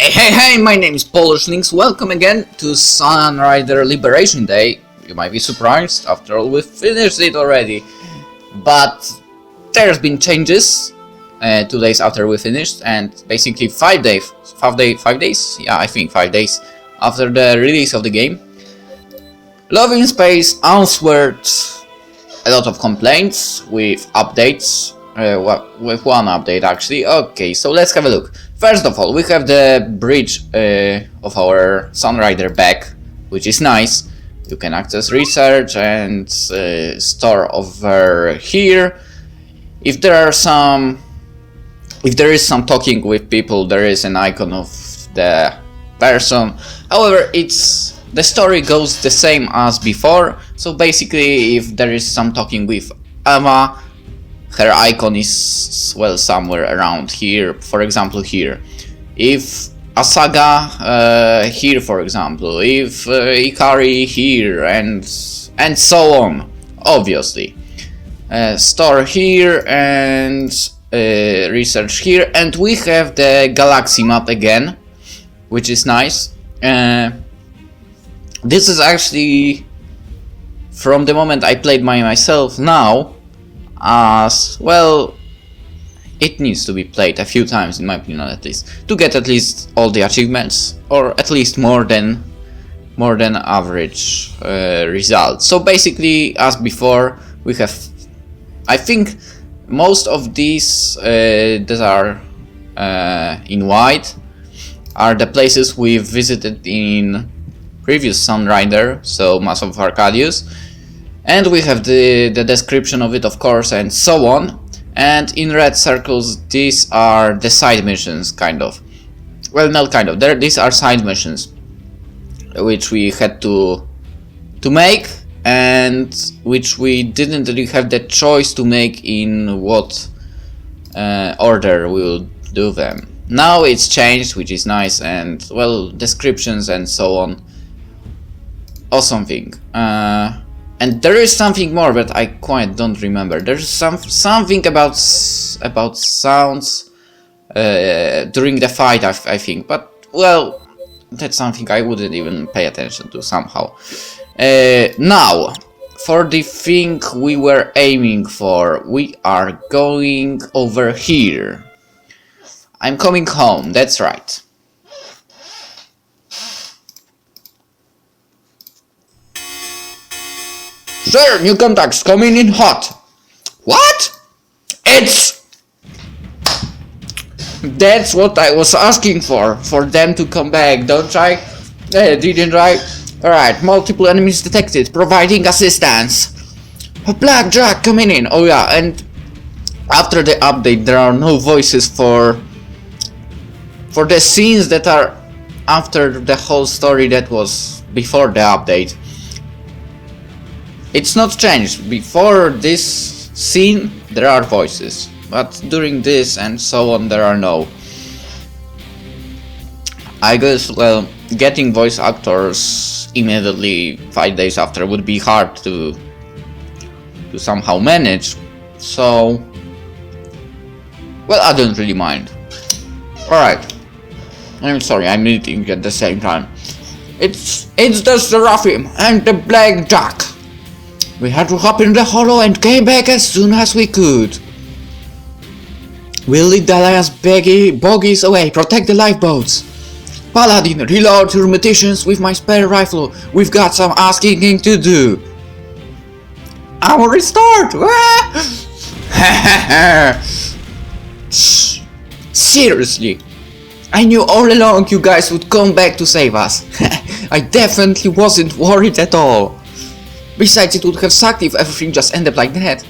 Hey, my name is PolishLynx. Welcome again to Sunrider Liberation Day. You might be surprised, after all we've finished it already. But there's been changes 2 days after we finished, and basically 5 days? Yeah, I think 5 days after the release of the game. Loving Space answered a lot of complaints with updates. With one update actually. Okay, so let's have a look. First of all, we have the bridge of our Sunrider back, which is nice. You can access research and store over here. If there is some talking with people, there is an icon of the person. However, the story goes the same as before. So basically, if there is some talking with Ava, her icon is, well, somewhere around here, for example here. If Asaga here, for example, if Ikari here, and so on, obviously. Store here and research here, and we have the galaxy map again, which is nice. This is actually from the moment I played myself now. As well, it needs to be played a few times, in my opinion, at least, to get at least all the achievements, or at least more than average results. So basically, as before, we have, I think, most of these that are in white are the places we visited in previous Sunrider, so Mask of Arcadius. And we have the description of it, of course, and so on. And in red circles, these are the side missions, kind of. Well, not kind of. These are side missions, which we had to make, and which we didn't really have the choice to make in what order we will do them. Now it's changed, which is nice, and, well, descriptions and so on. Awesome thing. And there is something more, but I quite don't remember. There's something about sounds during the fight, I think. But, well, that's something I wouldn't even pay attention to somehow. Now, for the thing we were aiming for, we are going over here. I'm coming home, that's right. Sir, new contacts coming in hot. What? That's what I was asking for them to come back, don't I? Didn't I? Alright, multiple enemies detected, providing assistance. A blackjack coming in, oh yeah, and after the update there are no voices for the scenes that are after the whole story that was before the update. It's not changed. Before this scene there are voices, but during this and so on there are no. I guess, well, getting voice actors immediately 5 days after would be hard to somehow manage, so, well, I don't really mind. Alright, I'm sorry, I'm eating at the same time. It's the Seraphim and the Blackjack. We had to hop in the hollow and came back as soon as we could. We'll lead the Alliance bogies away, protect the lifeboats. Paladin, reload your munitions with my spare rifle. We've got some asking to do. Ammo restored! Seriously, I knew all along you guys would come back to save us. I definitely wasn't worried at all. Besides, it would have sucked if everything just ended like that.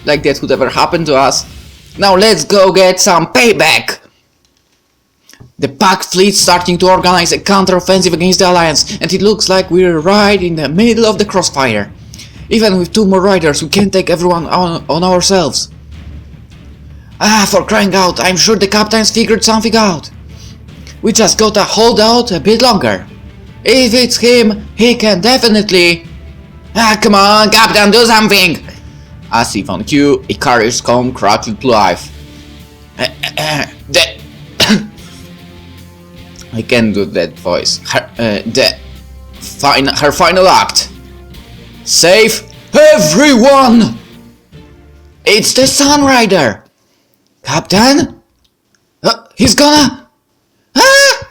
Like that would ever happen to us. Now let's go get some payback! The Pack fleet's starting to organize a counter-offensive against the Alliance, and it looks like we're right in the middle of the crossfire. Even with 2 more riders, we can't take everyone on ourselves. For crying out, I'm sure the captain's figured something out. We just gotta hold out a bit longer. If it's him, he can definitely... come on, Captain, do something! As if on cue, Ikari's comb cracked with life. I can't do that voice. Her final act. Save everyone! It's the Sunrider! Captain? He's gonna... Ah!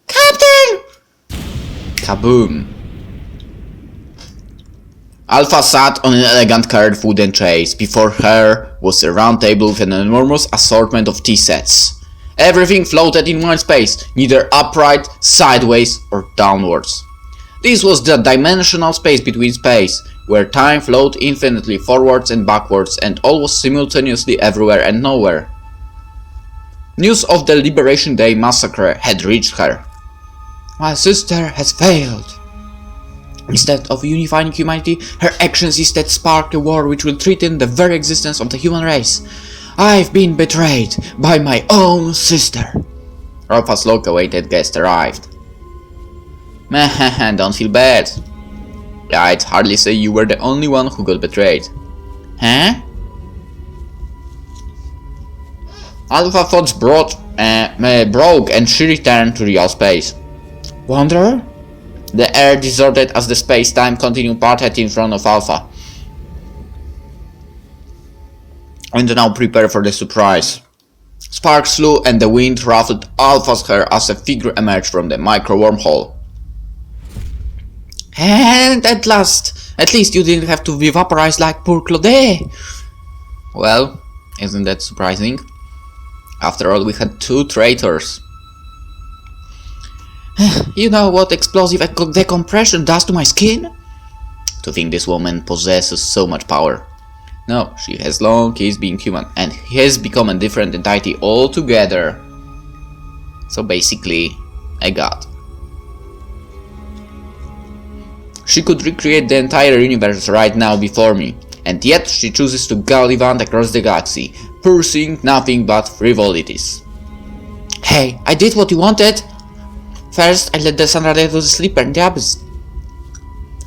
Captain! Kaboom. Alpha sat on an elegant carved wooden chaise. Before her was a round table with an enormous assortment of tea sets. Everything floated in one space, neither upright, sideways, or downwards. This was the dimensional space between space, where time flowed infinitely forwards and backwards, and all was simultaneously everywhere and nowhere. News of the Liberation Day massacre had reached her. My sister has failed. Instead of unifying humanity, her actions instead sparked a war which will threaten the very existence of the human race. I've been betrayed by my own sister. Alpha's long-awaited guest arrived. Don't feel bad. I'd hardly say you were the only one who got betrayed. Huh? Alpha thoughts broke and she returned to real space. Wanderer? The air distorted as the space-time continuum parted in front of Alpha. And now prepare for the surprise. Sparks flew and the wind ruffled Alpha's hair as a figure emerged from the micro-wormhole. And at least you didn't have to be vaporized like poor Claude. Well, isn't that surprising? After all, we had 2 traitors. You know what explosive decompression does to my skin? To think this woman possesses so much power. No, she has long ceased being human and has become a different entity altogether. So basically, a god. She could recreate the entire universe right now before me, and yet she chooses to gallivant across the galaxy, pursuing nothing but frivolities. Hey, I did what you wanted! First, I led the Sunrider to the sleeper in the abyss.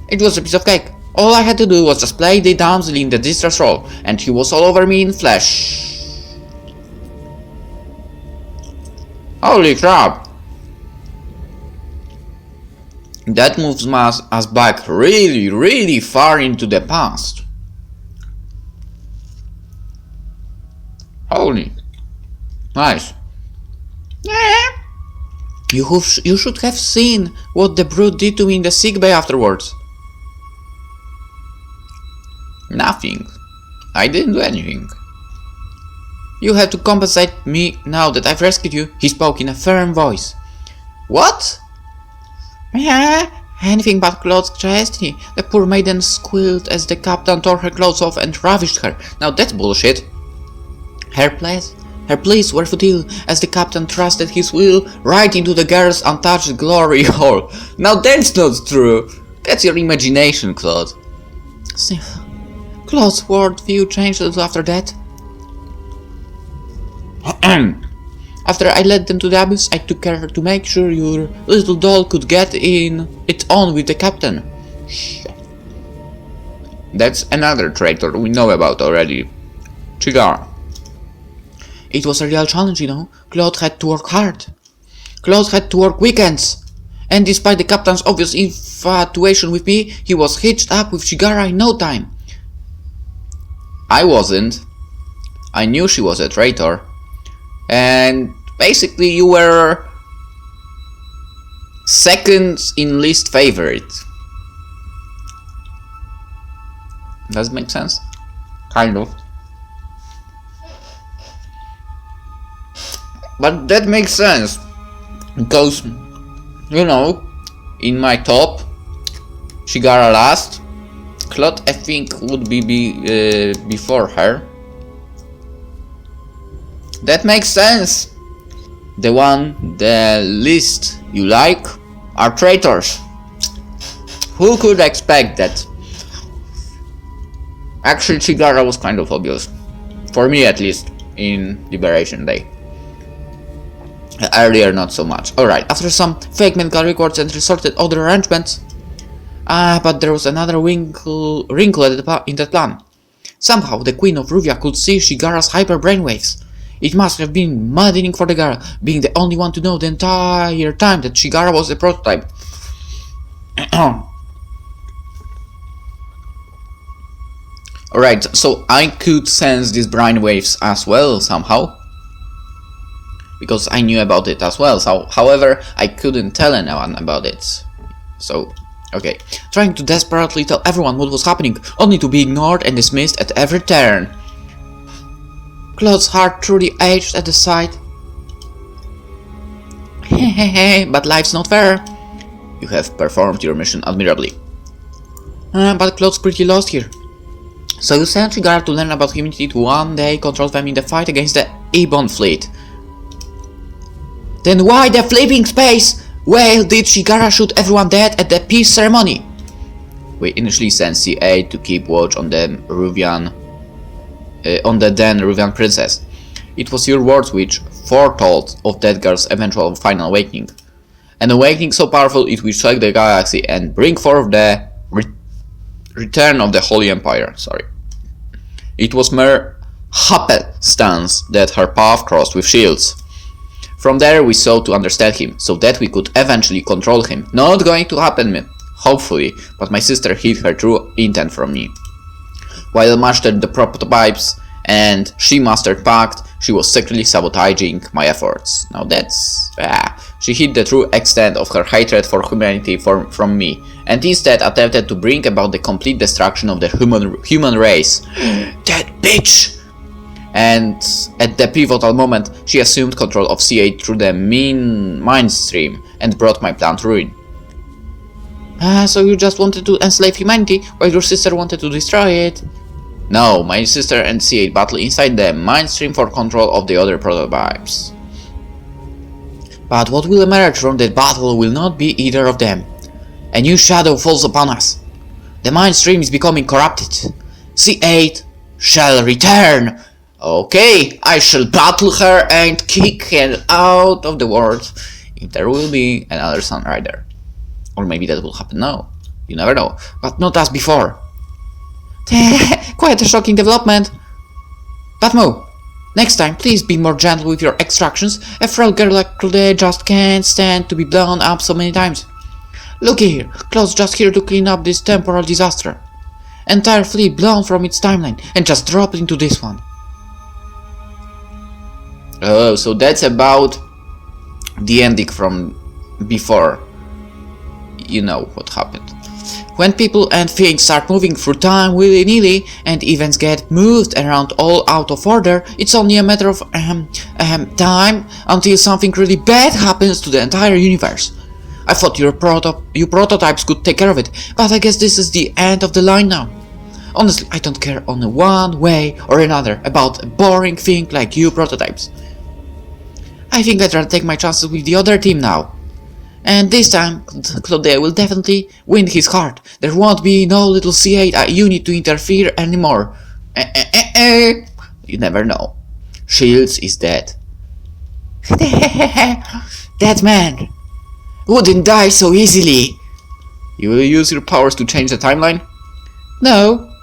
It was a piece of cake. All I had to do was just play the damsel in the distress role, and he was all over me in flesh. Holy crap! That moves us back really far into the past. Holy. Nice. You should have seen what the brute did to me in the sickbay afterwards. Nothing. I didn't do anything. You have to compensate me now that I've rescued you, he spoke in a firm voice. What? Anything but Claude's destiny. The poor maiden squealed as the captain tore her clothes off and ravished her. Now that's bullshit. Her pleas were futile as the captain trusted his will right into the girl's untouched glory hole. Now that's not true. That's your imagination, Claude. Sniff. Claude's worldview changed after that. After I led them to the abyss, I took care to make sure your little doll could get it on with the captain. That's another traitor we know about already. Chigar. It was a real challenge, you know. Claude had to work hard. Claude had to work weekends. And despite the captain's obvious infatuation with me, he was hitched up with Shigara in no time. I wasn't. I knew she was a traitor. And basically you were second in least favorite. Does it make sense? Kind of. But that makes sense. Because, you know, in my top, Shigara last, Claude I think would be before her. That makes sense. The least you like are traitors. Who could expect that? Actually, Shigara was kind of obvious. For me at least, in Liberation Day. Earlier not so much. Alright, after some fake medical records and resorted other arrangements. But there was another wrinkle in that plan. Somehow the Queen of Ruvia could see Shigara's hyper brainwaves. It must have been maddening for the girl, being the only one to know the entire time that Shigara was a prototype. Alright, so I could sense these brainwaves as well somehow, because I knew about it as well. So, however, I couldn't tell anyone about it. So, okay. Trying to desperately tell everyone what was happening, only to be ignored and dismissed at every turn. Claude's heart truly ached at the sight. Hehehe, but life's not fair. You have performed your mission admirably. But Claude's pretty lost here. So you sent Shigara to learn about humanity to one day control them in the fight against the Ebon fleet. Then why the flipping space whale did Shigara shoot everyone dead at the peace ceremony? We initially sent C8 to keep watch on the then Ruvian princess. It was your words which foretold of that girl's eventual final awakening. An awakening so powerful it will shake the galaxy and bring forth the return of the Holy Empire. It was mere happenstance that her path crossed with shields. From there we sought to understand him, so that we could eventually control him. Not going to happen, hopefully, but my sister hid her true intent from me. While I mastered the prototypes and she mastered Pact, she was secretly sabotaging my efforts. Now that's... she hid the true extent of her hatred for humanity from me, and instead attempted to bring about the complete destruction of the human race. That bitch! And at the pivotal moment, she assumed control of C8 through the mind stream and brought my plan to ruin. So you just wanted to enslave humanity, while your sister wanted to destroy it? No, my sister and C8 battle inside the mind stream for control of the other prototypes. But what will emerge from that battle will not be either of them. A new shadow falls upon us. The mind stream is becoming corrupted. C8 shall return. Okay, I shall battle her and kick her out of the world if there will be another Sunrider. Or maybe that will happen now. You never know. But not as before. Quite a shocking development. But Mo, next time please be more gentle with your extractions. A frail girl like Claude just can't stand to be blown up so many times. Look here, Claude's just here to clean up this temporal disaster. Entire fleet blown from its timeline and just dropped into this one. Oh, so that's about the ending from before. You know what happened. When people and things start moving through time willy-nilly and events get moved around all out of order, it's only a matter of time until something really bad happens to the entire universe. I thought you prototypes could take care of it, but I guess this is the end of the line now. Honestly, I don't care on one way or another about a boring thing like you prototypes. I think I'd rather take my chances with the other team now. And this time, Claude will definitely win his heart. There won't be no little C8 unit to interfere anymore. You never know. Shields is dead. That man wouldn't die so easily. You will use your powers to change the timeline? No.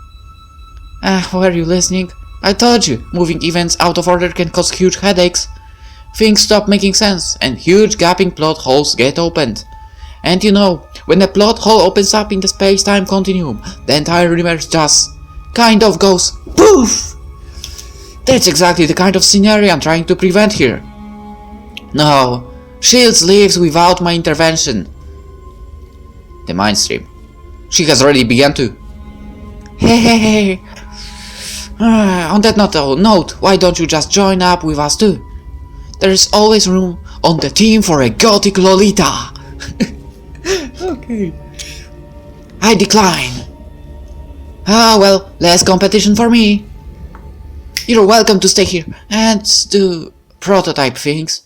Were you listening? I told you, moving events out of order can cause huge headaches. Things stop making sense, and huge gaping plot holes get opened. And you know, when a plot hole opens up in the space-time continuum, the entire universe just kind of goes poof! That's exactly the kind of scenario I'm trying to prevent here. No, Shields leaves without my intervention. The mind stream. She has already begun to. Hey. On that note, why don't you just join up with us too? There is always room on the team for a gothic Lolita. Okay. I decline. Well, less competition for me. You're welcome to stay here and do prototype things.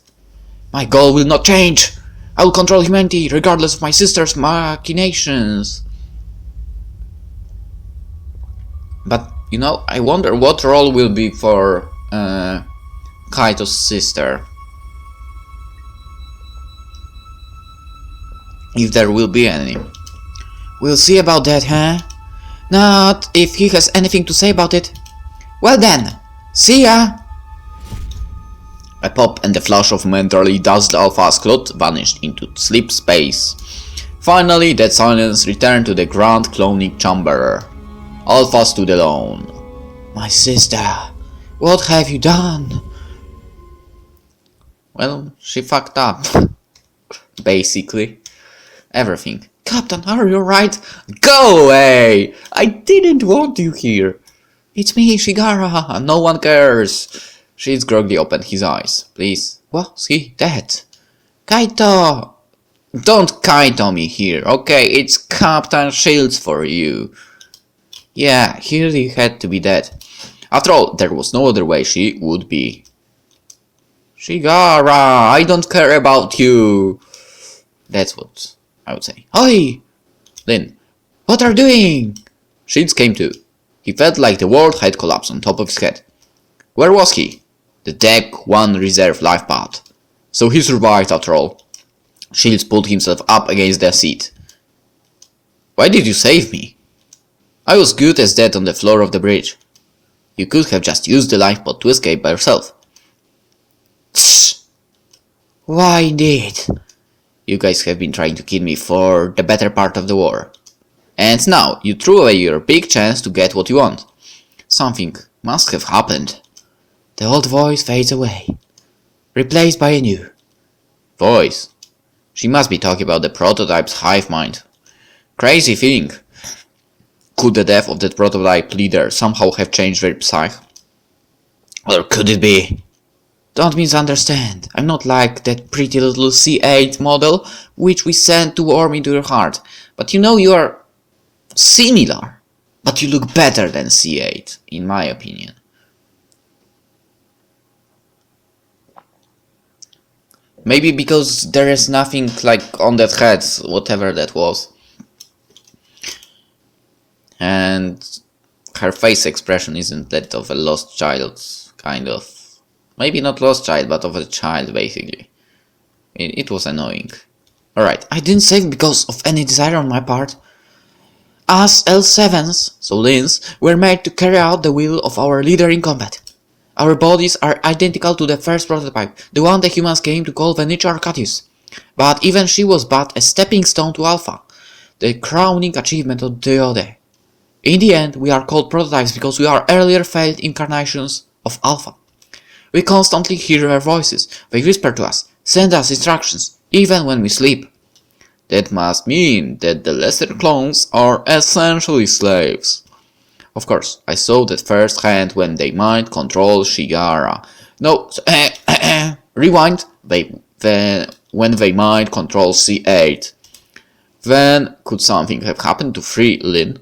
My goal will not change. I will control humanity regardless of my sister's machinations. But, you know, I wonder what role will be for Kaito's sister. If there will be any. We'll see about that, huh? Not if he has anything to say about it. Well then, see ya! A pop and the flash of momentarily dazzled Alpha's cloth vanished into sleep space. Finally, that silence returned to the grand cloning chamber. Alpha stood alone. My sister, what have you done? Well, she fucked up. Basically. Everything. Captain, are you alright? Go away! I didn't want you here. It's me, Shigara. No one cares. Shields groggily opened his eyes. Please. Was he dead? Kaito! Don't Kaito me here, okay? It's Captain Shields for you. Yeah, he had to be dead. After all, there was no other way she would be. Shigara, I don't care about you. That's what I would say. Oi! Lynn, what are you doing? Shields came to. He felt like the world had collapsed on top of his head. Where was he? The Deck 1 reserve life pod. So he survived after all. Shields pulled himself up against the seat. Why did you save me? I was good as dead on the floor of the bridge. You could have just used the life pod to escape by yourself. Tsh! Why indeed? You guys have been trying to kill me for the better part of the war. And now you threw away your big chance to get what you want. Something must have happened. The old voice fades away, replaced by a new voice. She must be talking about the prototype's hive mind. Crazy thing. Could the death of that prototype leader somehow have changed their psyche? Or could it be? Don't misunderstand. I'm not like that pretty little C8 model which we sent to warm into your heart. But you know you are similar. But you look better than C8, in my opinion. Maybe because there is nothing like on that head, whatever that was. And her face expression isn't that of a lost child, kind of. Maybe not lost child, but of a child, basically. It was annoying. Alright, I didn't save because of any desire on my part. Us L7s, so Lynx, were made to carry out the will of our leader in combat. Our bodies are identical to the first prototype, the one the humans came to call Sunrider Arcadius. But even she was but a stepping stone to Alpha, the crowning achievement of the Ode. In the end, we are called prototypes because we are earlier failed incarnations of Alpha. We constantly hear their voices. They whisper to us, send us instructions, even when we sleep. That must mean that the lesser clones are essentially slaves. Of course, I saw that firsthand when they mind control Shigara. No, rewind. When they mind control C8. Then, could something have happened to free Lynn?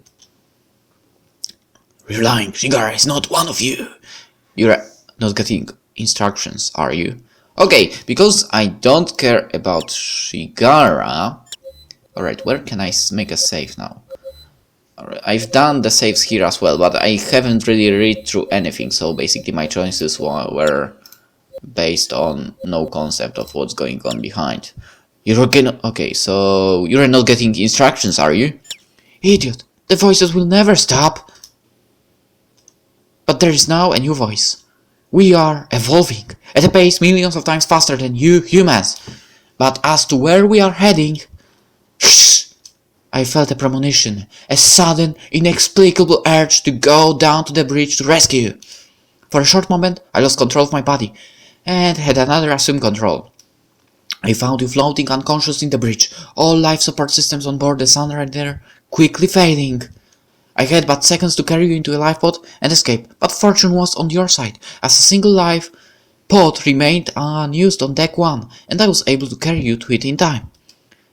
You're lying. Shigara is not one of you. You're not getting instructions, are you? Okay, because I don't care about Shigara. Alright, where can I make a save now? Alright, I've done the saves here as well, but I haven't really read through anything, so basically my choices were based on no concept of what's going on behind. Okay, so you're not getting instructions, are you? Idiot, the voices will never stop. But there is now a new voice. We are evolving at a pace millions of times faster than you humans. But as to where we are heading... Shh! I felt a premonition, a sudden, inexplicable urge to go down to the bridge to rescue you. For a short moment, I lost control of my body, and had another assumed control. I found you floating unconscious in the bridge, all life support systems on board the Sunrider quickly failing. I had but seconds to carry you into a life pod and escape, but fortune was on your side, as a single life pod remained unused on Deck 1, and I was able to carry you to it in time.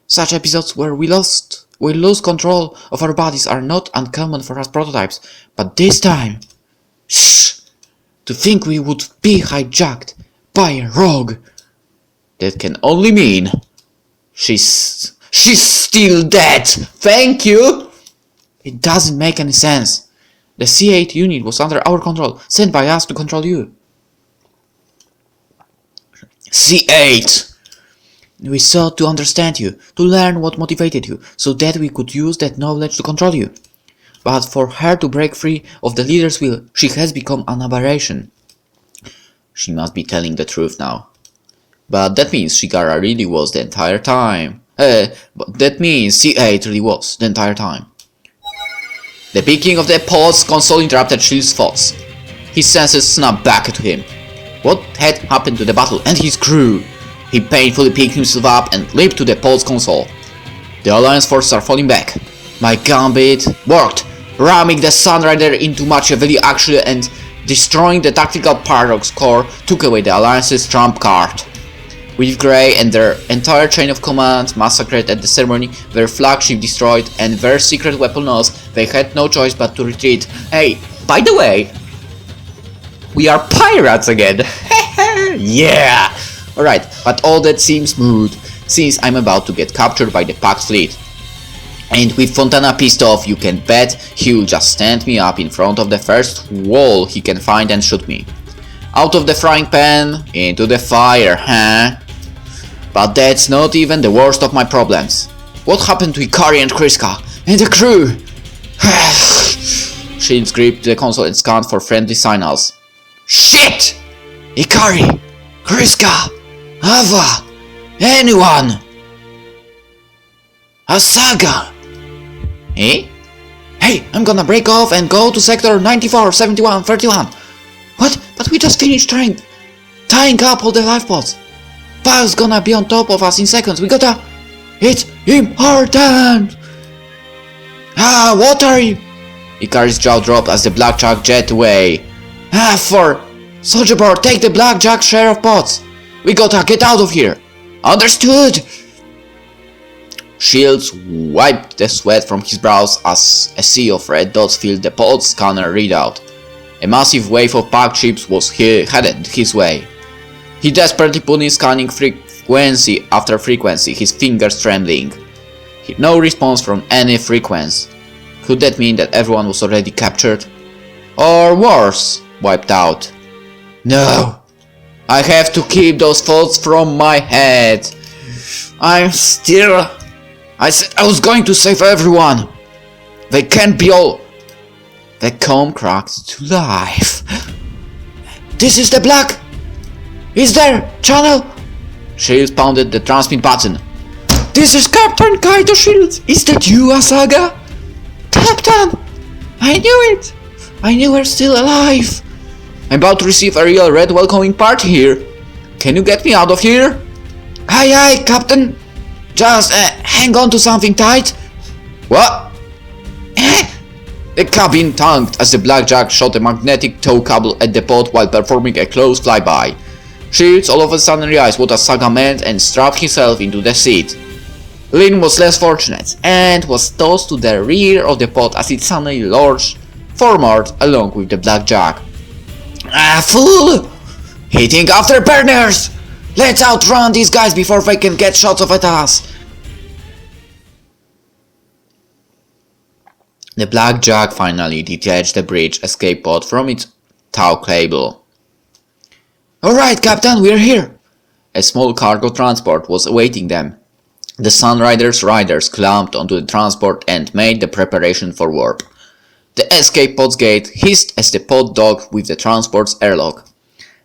Such episodes where we lose control of our bodies are not uncommon for us prototypes, but this time... Shh! To think we would be hijacked by a rogue! That can only mean... She's still dead! Thank you! It doesn't make any sense. The C8 unit was under our control, sent by us to control you. C8! We sought to understand you, to learn what motivated you, so that we could use that knowledge to control you. But for her to break free of the leader's will, she has become an aberration. She must be telling the truth now. But that means Shigara really was the entire time. But that means C8 really was the entire time. The picking of the pod's console interrupted Shield's thoughts. His senses snapped back to him. What had happened to the battle and his crew? He painfully picked himself up and leaped to the pod's console. The Alliance forces are falling back. My gambit worked, ramming the Sunrider into Machiavelli action and destroying the tactical paradox core took away the Alliance's trump card. With Grey and their entire chain of command massacred at the ceremony, their flagship destroyed, and their secret weapon lost, they had no choice but to retreat. Hey, by the way, we are pirates again! Yeah! Alright, but all that seems smooth, since I'm about to get captured by the Pact fleet. And with Fontana pissed off, you can bet he'll just stand me up in front of the first wall he can find and shoot me. Out of the frying pan, into the fire, huh? But that's not even the worst of my problems. What happened to Ikari and Kriska? And the crew? Shields gripped the console and scanned for friendly signals. Shit! Ikari! Kriska! Ava! Anyone! Asaga! Eh? Hey, I'm gonna break off and go to sector 94, 71, 31. What? But we just finished tying up all the lifeboats. Pile's gonna be on top of us in seconds. We gotta... It's important! Ah, what are you? Ikari's jaw dropped as the blackjack jet away. Soldier board, take the blackjack share of pots. We gotta get out of here. Understood! Shields wiped the sweat from his brows as a sea of red dots filled the pod scanner readout. A massive wave of packed ships was headed his way. He desperately put in scanning frequency after frequency, his fingers trembling. No response from any frequency. Could that mean that everyone was already captured? Or worse, wiped out? No! I have to keep those thoughts from my head. I said I was going to save everyone. They can't be all... The comb cracked to life. This is the black... Is there? Channel? Shields pounded the transmit button. This is Captain Kaito Shields. Is that you, Asaga? Captain! I knew it! I knew we're still alive. I'm about to receive a real red welcoming party here. Can you get me out of here? Aye, Captain. Just hang on to something tight. What? The cabin tanked as the blackjack shot a magnetic tow cable at the pod while performing a close flyby. Shields all of a sudden realized what Asaga meant and strapped himself into the seat. Lynn was less fortunate and was tossed to the rear of the pod as it suddenly lurched forward along with the blackjack. Fool! Hitting afterburners! Let's outrun these guys before they can get shots off at us! The blackjack finally detached the bridge escape pod from its tow cable. Alright, Captain, we're here! A small cargo transport was awaiting them. The Sunrider's riders climbed onto the transport and made the preparation for warp. The escape pod's gate hissed as the pod docked with the transport's airlock.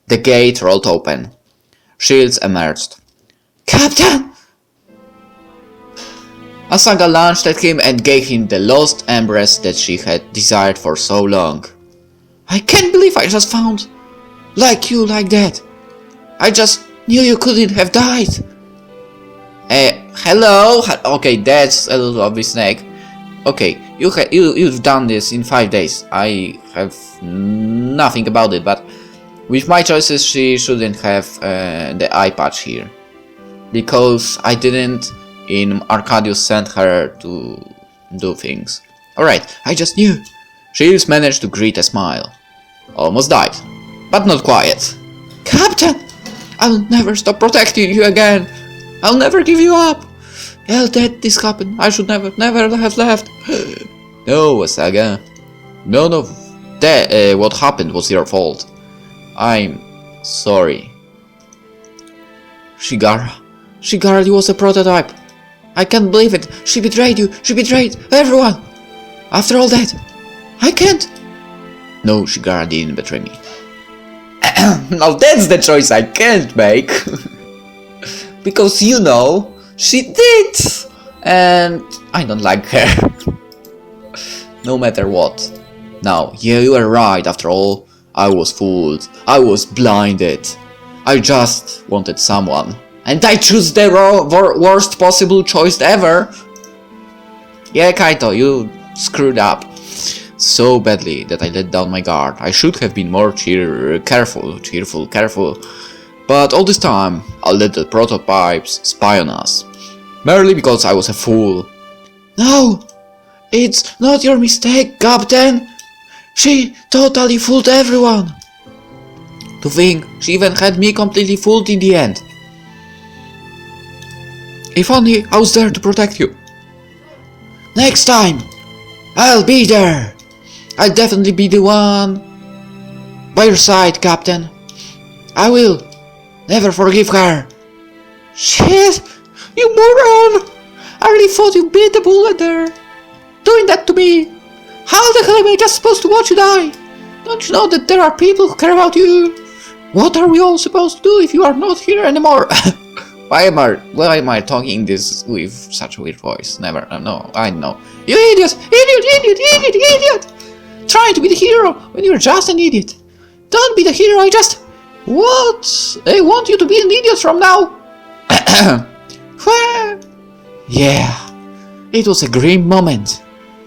The gate rolled open. Shields emerged. Captain! Asaga lunged at him and gave him the lost embrace that she had desired for so long. I can't believe I just found... you like that. I just knew you couldn't have died. Hello? Okay, that's a little obvious snake. Okay, you've done this in 5 days. I have nothing about it, but with my choices she shouldn't have the eye patch here. Because I didn't in Arcadius send her to do things. Alright, I just knew. Shields managed to greet a smile. Almost died, but not quite. Captain! I'll never stop protecting you again. I'll never give you up. Hell, that this happened. I should never have left. No, Asaga. None of that what happened was your fault. I'm sorry. Shigara was a prototype. I can't believe it. She betrayed you. She betrayed everyone. After all that, I can't. No, Shigara didn't betray me. Now that's the choice I can't make. Because you know, she did! And I don't like her. No matter what. Now, yeah, you were right, after all. I was fooled. I was blinded. I just wanted someone. And I chose the worst possible choice ever. Yeah, Kaito, you screwed up so badly that I let down my guard. I should have been more careful. But all this time, I let the prototypes spy on us. Merely because I was a fool. No! It's not your mistake, Captain! She totally fooled everyone! To think, she even had me completely fooled in the end. If only I was there to protect you. Next time, I'll be there! I'll definitely be the one by your side, Captain. I will never forgive her. Shit! You moron! I really thought you bit the bullet there. Doing that to me. How the hell am I just supposed to watch you die? Don't you know that there are people who care about you? What are we all supposed to do if you are not here anymore? Why am I talking this with such a weird voice? Never, no, I know. You idiot! Idiot! Trying to be the hero when you're just an idiot. Don't be the hero, I want you to be an idiot from now. Yeah, it was a grim moment.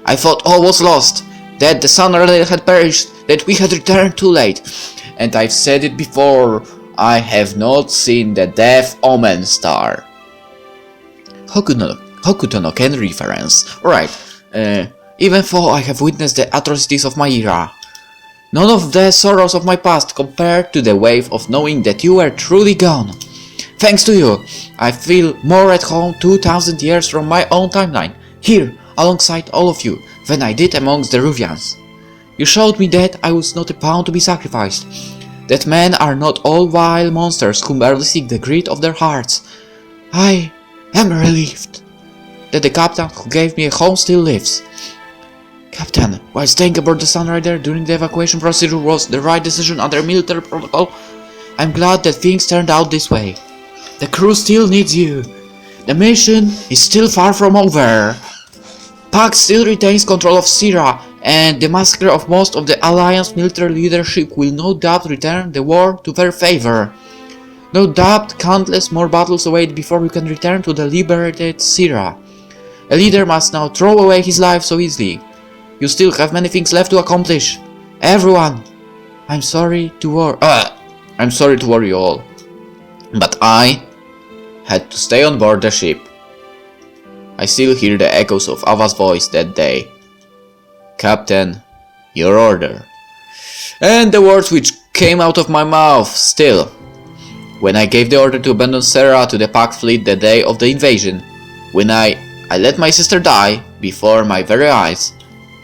I thought all was lost, that the Sunrider had perished, that we had returned too late. And I've said it before, I have not seen the Death Omen star. Hokuto no Ken reference. Alright, even though I have witnessed the atrocities of my era, none of the sorrows of my past compared to the wave of knowing that you were truly gone. Thanks to you, I feel more at home 2000 years from my own timeline, here, alongside all of you, than I did amongst the Ruvians. You showed me that I was not a pawn to be sacrificed, that men are not all vile monsters who merely seek the greed of their hearts. I am relieved that the captain who gave me a home still lives. Captain, while staying aboard the Sunrider during the evacuation procedure was the right decision under military protocol, I'm glad that things turned out this way. The crew still needs you. The mission is still far from over. Pax still retains control of Syrah, and the massacre of most of the Alliance military leadership will no doubt return the war to their favor. No doubt countless more battles await before we can return to the liberated Syrah. A leader must now throw away his life so easily. You still have many things left to accomplish. Everyone, I'm sorry to worry you all, but I had to stay on board the ship. I still hear the echoes of Ava's voice that day. Captain, your order. And the words which came out of my mouth still. When I gave the order to abandon Syrah to the Pact fleet the day of the invasion, when I let my sister die before my very eyes.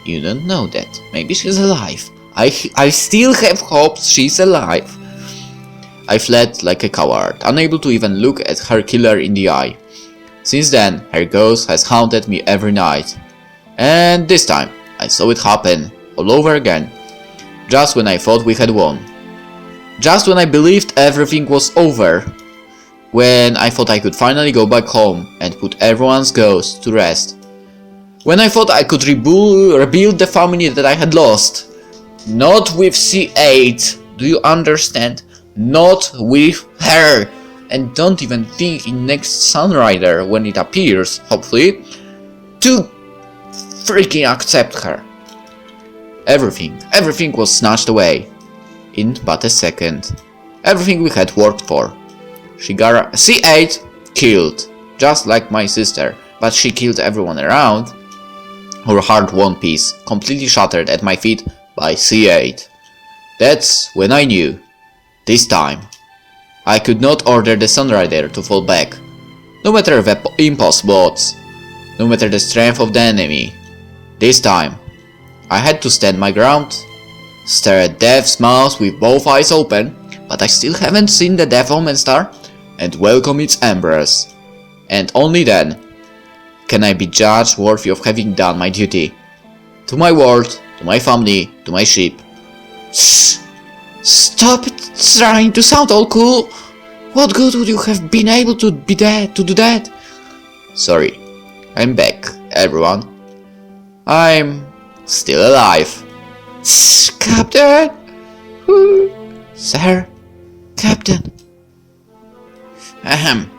You don't know that. Maybe she's alive. I still have hopes she's alive. I fled like a coward, unable to even look at her killer in the eye. Since then, her ghost has haunted me every night. And this time, I saw it happen, all over again. Just when I thought we had won. Just when I believed everything was over. When I thought I could finally go back home and put everyone's ghosts to rest. When I thought I could rebuild the family that I had lost. Not with C8, do you understand? Not with her. And don't even think in next Sunrider, when it appears, hopefully, to freaking accept her. Everything was snatched away. In but a second. Everything we had worked for. C8 killed, just like my sister, but she killed everyone around. Her heart one piece, completely shattered at my feet by C8. That's when I knew. This time, I could not order the Sunrider to fall back, no matter the impossible odds, no matter the strength of the enemy. This time, I had to stand my ground, stare at Death's mouth with both eyes open, but I still haven't seen the Death Omen star, and welcome its embrace. And only then can I be judged worthy of having done my duty. To my world, to my family, to my ship. Shh! Stop trying to sound all cool! What good would you have been able to do that? Sorry, I'm back, everyone. I'm still alive. Captain! Sir? Captain? Ahem.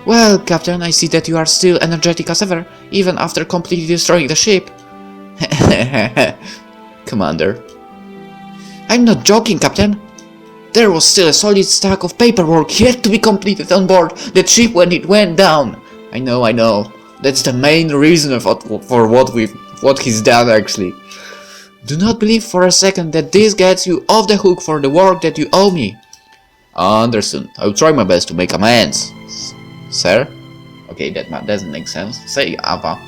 Well, Captain, I see that you are still energetic as ever, even after completely destroying the ship. Commander. I'm not joking, Captain. There was still a solid stack of paperwork yet to be completed on board that ship when it went down. I know. That's the main reason for what he's done, actually. Do not believe for a second that this gets you off the hook for the work that you owe me. Understood. I'll try my best to make amends. Sir? Okay, that doesn't make sense. Say Ava.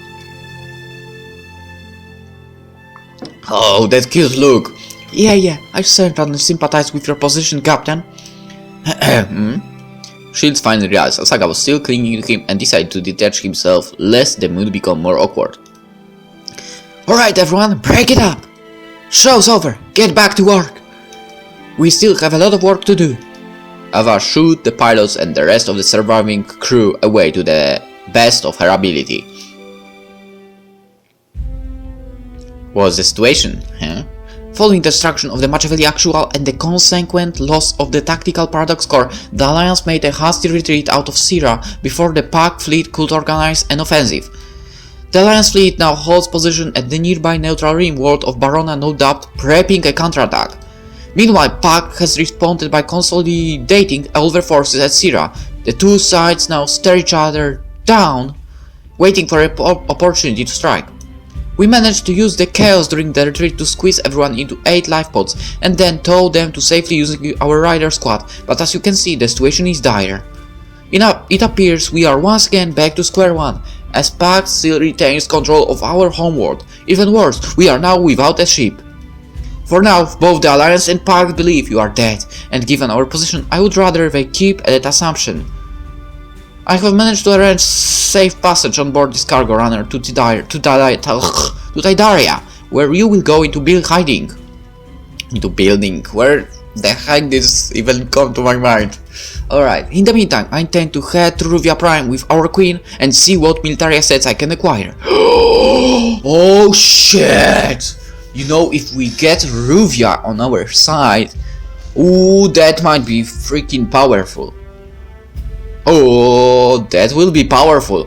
Oh, that cute look. Yeah, I certainly sympathize with your position, Captain. Shields finally realized Saga was still clinging to him and decided to detach himself, lest the mood become more awkward. Alright everyone, break it up! Show's over, get back to work! We still have a lot of work to do. Ava shooed the pilots and the rest of the surviving crew away to the best of her ability. What's the situation, huh? Following the destruction of the Machiavelli Actual and the consequent loss of the Tactical Paradox Core, the Alliance made a hasty retreat out of Syrah before the Pack fleet could organize an offensive. The Alliance fleet now holds position at the nearby neutral rim world of Barona, no doubt, prepping a counterattack. Meanwhile, Pack has responded by consolidating all their forces at Syrah. The two sides now stare each other down, waiting for an opportunity to strike. We managed to use the chaos during the retreat to squeeze everyone into 8 life pods and then tow them to safely using our rider squad, but as you can see, the situation is dire. It appears we are once again back to square one, as Pact still retains control of our homeworld. Even worse, we are now without a ship. For now, both the Alliance and Pact believe you are dead, and given our position, I would rather they keep that assumption. I have managed to arrange safe passage on board this cargo runner to Tidaria, where you will go into building. Where the heck did this even come to my mind? Alright, in the meantime, I intend to head to Ruvia Prime with our queen and see what military assets I can acquire. Oh shit! You know, if we get Ruvia on our side, ooh, that might be freaking powerful. Oh, that will be powerful.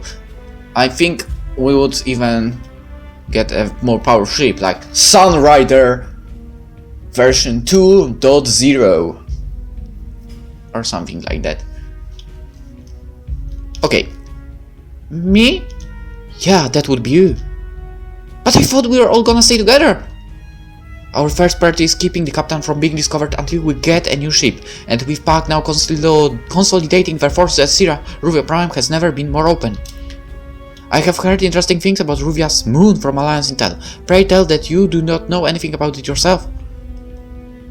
I think we would even get a more powerful ship like Sunrider version 2.0 or something like that. Okay. Me? Yeah, that would be you. But I thought we were all gonna stay together. Our first priority is keeping the captain from being discovered until we get a new ship, and with Pact now consolidating their forces at Syrah, Ruvia Prime has never been more open. I have heard interesting things about Ruvia's moon from Alliance Intel. Pray tell that you do not know anything about it yourself.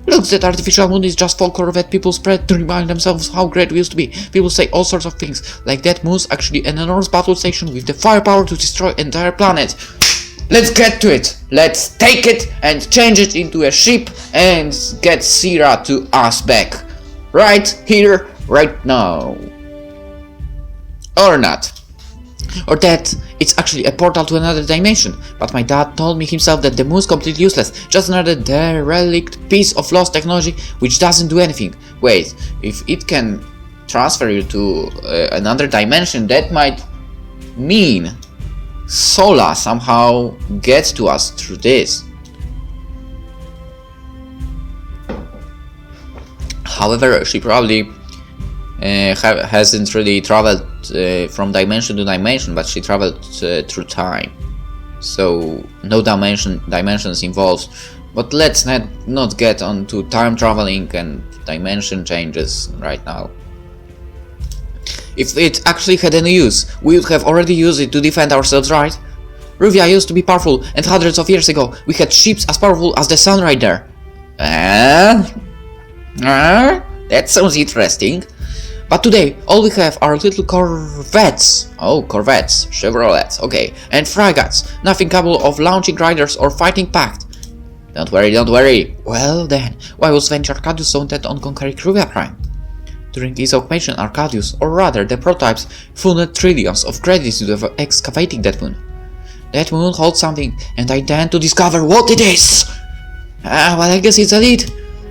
Look, that artificial moon is just folklore that people spread to remind themselves how great we used to be. People say all sorts of things, like that moon's actually an enormous battle station with the firepower to destroy entire planet. Let's get to it. Let's take it and change it into a ship and get Syrah to us back. Right here, right now. Or not. Or that it's actually a portal to another dimension. But my dad told me himself that the moon's completely useless. Just another derelict piece of lost technology which doesn't do anything. Wait, if it can transfer you to another dimension, that might mean Sola somehow gets to us through this. However, she probably hasn't really traveled from dimension to dimension, but she traveled through time. So no dimensions involved. But let's not get on to time traveling and dimension changes right now. If it actually had any use, we would have already used it to defend ourselves, right? Ruvia used to be powerful, and hundreds of years ago, we had ships as powerful as the Sunrider. That sounds interesting. But today, all we have are little corvettes. Oh, corvettes, Chevrolets, okay, and frigates, nothing capable of launching riders or fighting Pact. Don't worry, don't worry. Well then, why was Venture Arcadius so intent on conquering Ruvia Prime? During his occupation, Arcadius, or rather the prototypes, funded trillions of credits to excavating that moon. That moon holds something, and I intend to discover what it is! Well, I guess it's a lead,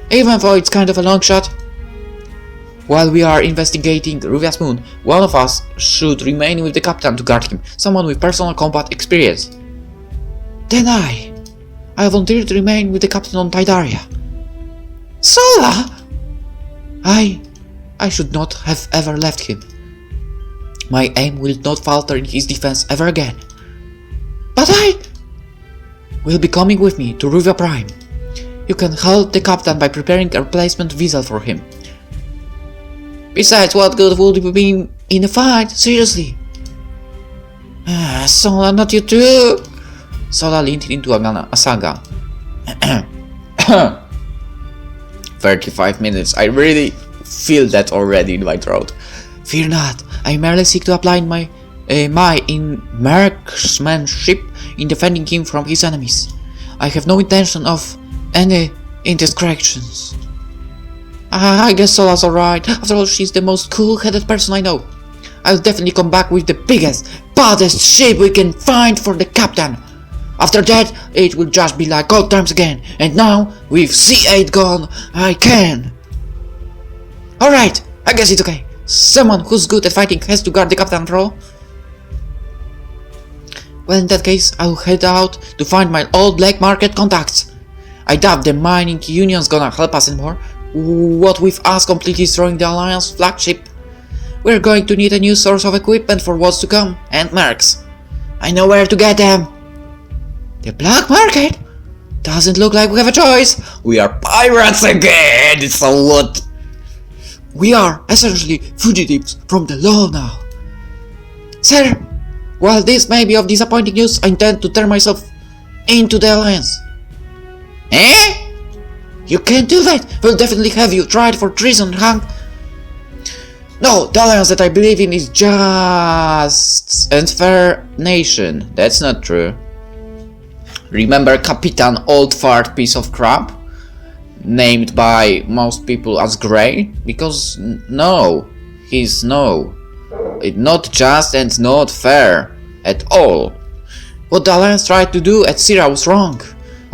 even though it's kind of a long shot. While we are investigating Ruvia's moon, one of us should remain with the captain to guard him, someone with personal combat experience. Then I volunteer to remain with the captain on Tidaria. Sola! I should not have ever left him. My aim will not falter in his defense ever again. But I will be coming with me to Ruvia Prime. You can help the captain by preparing a replacement vessel for him. Besides, what good would it be in a fight? Seriously. Sola, not you too. Sola leaned into a saga. 35 minutes. I really feel that already in my throat. Fear not. I merely seek to apply my marksmanship in defending him from his enemies. I have no intention of any indiscretions. I guess Sola's alright. After all, she's the most cool-headed person I know. I'll definitely come back with the biggest, baddest ship we can find for the captain. After that, it will just be like old times again. And now, with C8 gone, I can. Alright, I guess it's okay. Someone who's good at fighting has to guard the captain role. Well, in that case, I'll head out to find my old black market contacts. I doubt the mining union's gonna help us anymore. What with us completely destroying the Alliance flagship. We're going to need a new source of equipment for what's to come, and mercs. I know where to get them. The black market? Doesn't look like we have a choice. We are pirates again, so what? We are essentially fugitives from the law now. Sir, while this may be of disappointing news, I intend to turn myself into the Alliance. Eh? You can't do that! We'll definitely have you tried for treason, hung. No, the Alliance that I believe in is just and fair nation. That's not true. Remember Capitan Old Fart Piece of Crap? Named by most people as Grey? Because no, he's no. It's not just and not fair at all. What the Alliance tried to do at Syrah was wrong.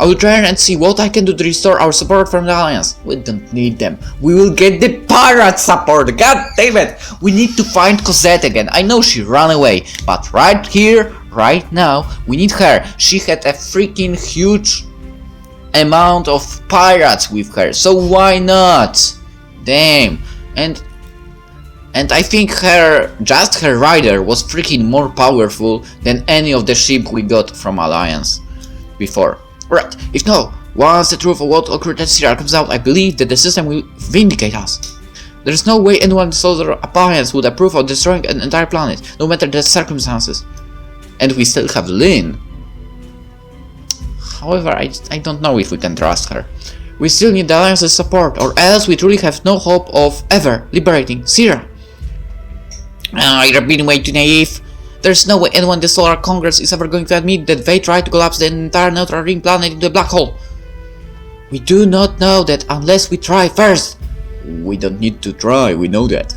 I will try and see what I can do to restore our support from the Alliance. We don't need them. We will get the pirate support. God damn it. We need to find Cosette again. I know she ran away, but right here, right now, we need her. She had a freaking huge amount of pirates with her, so why not? Damn. And I think her rider was freaking more powerful than any of the ship we got from Alliance before. Right, if no, once the truth of what occurred at Syrah comes out, I believe that the system will vindicate us. There is no way anyone in the Solar Alliance would approve of destroying an entire planet, no matter the circumstances. And we still have Lynn. However, I don't know if we can trust her. We still need the Alliance's support, or else we truly have no hope of ever liberating Syrah. You're being way too naive. There's no way anyone in the Solar Congress is ever going to admit that they tried to collapse the entire neutral ring planet into a black hole. We do not know that unless we try first. We don't need to try, we know that.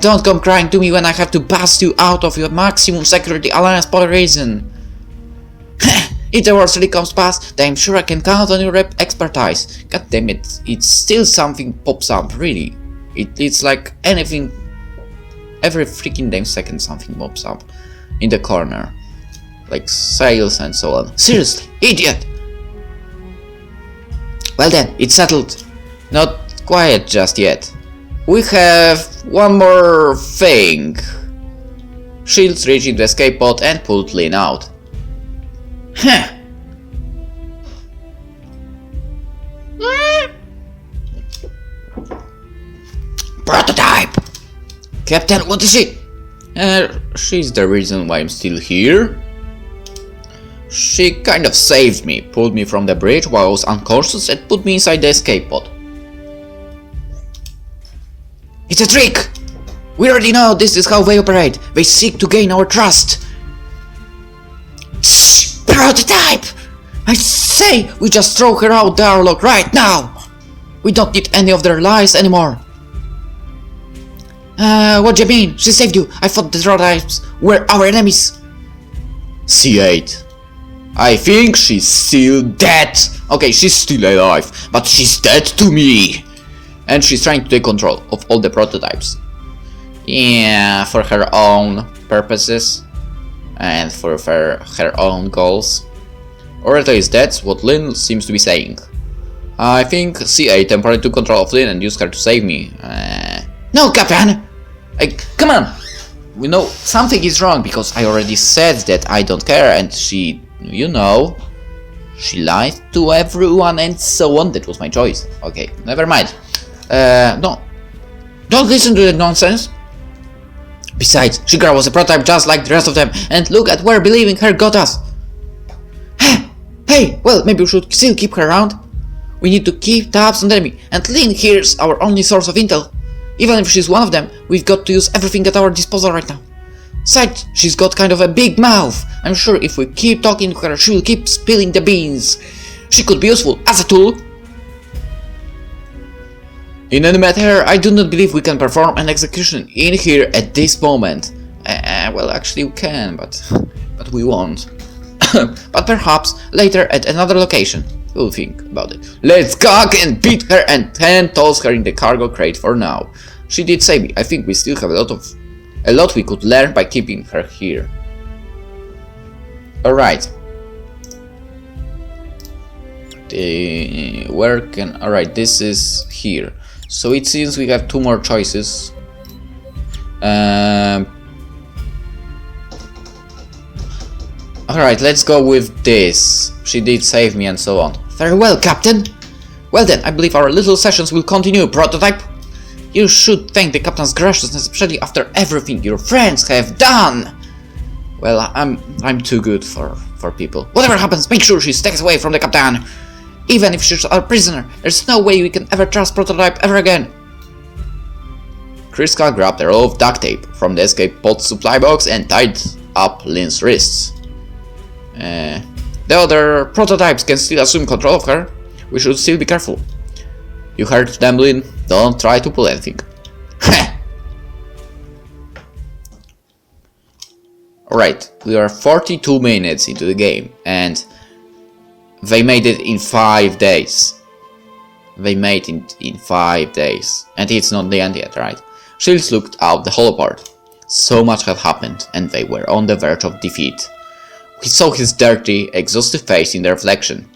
Don't come crying to me when I have to bust you out of your maximum security Alliance reason. If the worst really comes past, then I'm sure I can count on your expertise. God damn it, it's still something pops up, really. It's like anything. Every freaking damn second something pops up in the corner. Like sales and so on. Seriously, idiot! Well then, it's settled. Not quiet just yet. We have one more thing. Shields reached into the escape pod and pulled Lynn out. Huh. Prototype! Captain, what is she? She's the reason why I'm still here. She kind of saved me, pulled me from the bridge while I was unconscious and put me inside the escape pod. It's a trick! We already know this is how they operate. They seek to gain our trust. Shh! Prototype! I say we just throw her out the airlock right now! We don't need any of their lies anymore. What do you mean? She saved you. I thought the prototypes were our enemies. C8. I think she's still dead. Okay, she's still alive, but she's dead to me. And she's trying to take control of all the prototypes. Yeah, for her own purposes. And for her own goals. Or at least that's what Lynn seems to be saying. I think C8 temporarily took control of Lynn and used her to save me. No, Captain! Come on! We know something is wrong because I already said that I don't care and she, you know, she lied to everyone and so on. That was my choice. Okay, never mind. No. Don't listen to the nonsense. Besides, Shigra was a prototype just like the rest of them, and look at where believing her got us. Hey, well, maybe we should still keep her around. We need to keep tabs on the enemy, and Lynn here's our only source of intel. Even if she's one of them, we've got to use everything at our disposal right now. Besides, she's got kind of a big mouth. I'm sure if we keep talking to her, she will keep spilling the beans. She could be useful as a tool. In any matter, I do not believe we can perform an execution in here at this moment. Well, actually we can, but we won't. But perhaps later at another location. We'll think about it. Let's gawk and beat her and then toss her in the cargo crate for now. She did save me. I think we still have a lot we could learn by keeping her here. Alright. Alright, this is here. So it seems we have two more choices. Alright, let's go with this. She did save me and so on. Very well, Captain. Well then, I believe our little sessions will continue, prototype. You should thank the Captain's graciousness, especially after everything your friends have done. Well, I'm too good for people. Whatever happens, make sure she stays away from the Captain. Even if she's our prisoner, there's no way we can ever trust prototype ever again. Kriska grabbed a roll of duct tape from the escape pod supply box and tied up Lynn's wrists. The other prototypes can still assume control of her. We should still be careful. You heard them, Lynn. Don't try to pull anything. Alright, we are 42 minutes into the game and they made it in 5 days. They made it in 5 days. And it's not the end yet, right? Shields looked out the hollow part. So much had happened and they were on the verge of defeat. He saw his dirty, exhausted face in the reflection.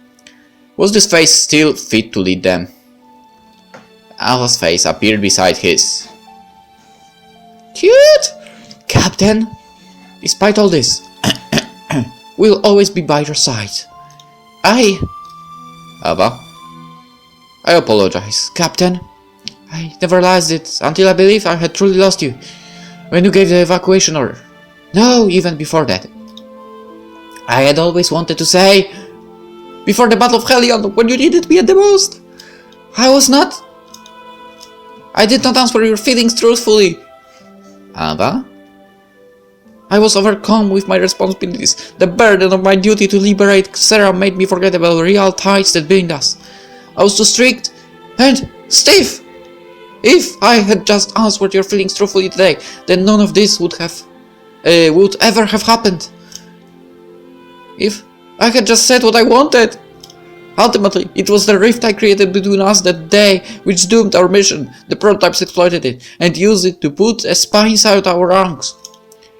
Was this face still fit to lead them? Alva's face appeared beside his. Cute! Captain! Despite all this, we'll always be by your side. Alva? I apologize, Captain. I never realized it until I believed I had truly lost you. When you gave the evacuation order. No, even before that. I had always wanted to say, before the Battle of Helion, when you needed me at the most. I did not answer your feelings truthfully. Alva? I was overcome with my responsibilities. The burden of my duty to liberate Sarah made me forget about the real ties that bind us. I was too strict and stiff. If I had just answered your feelings truthfully today, then none of this would ever have happened. If I had just said what I wanted. Ultimately, it was the rift I created between us that day which doomed our mission. The prototypes exploited it and used it to put a spy inside our ranks.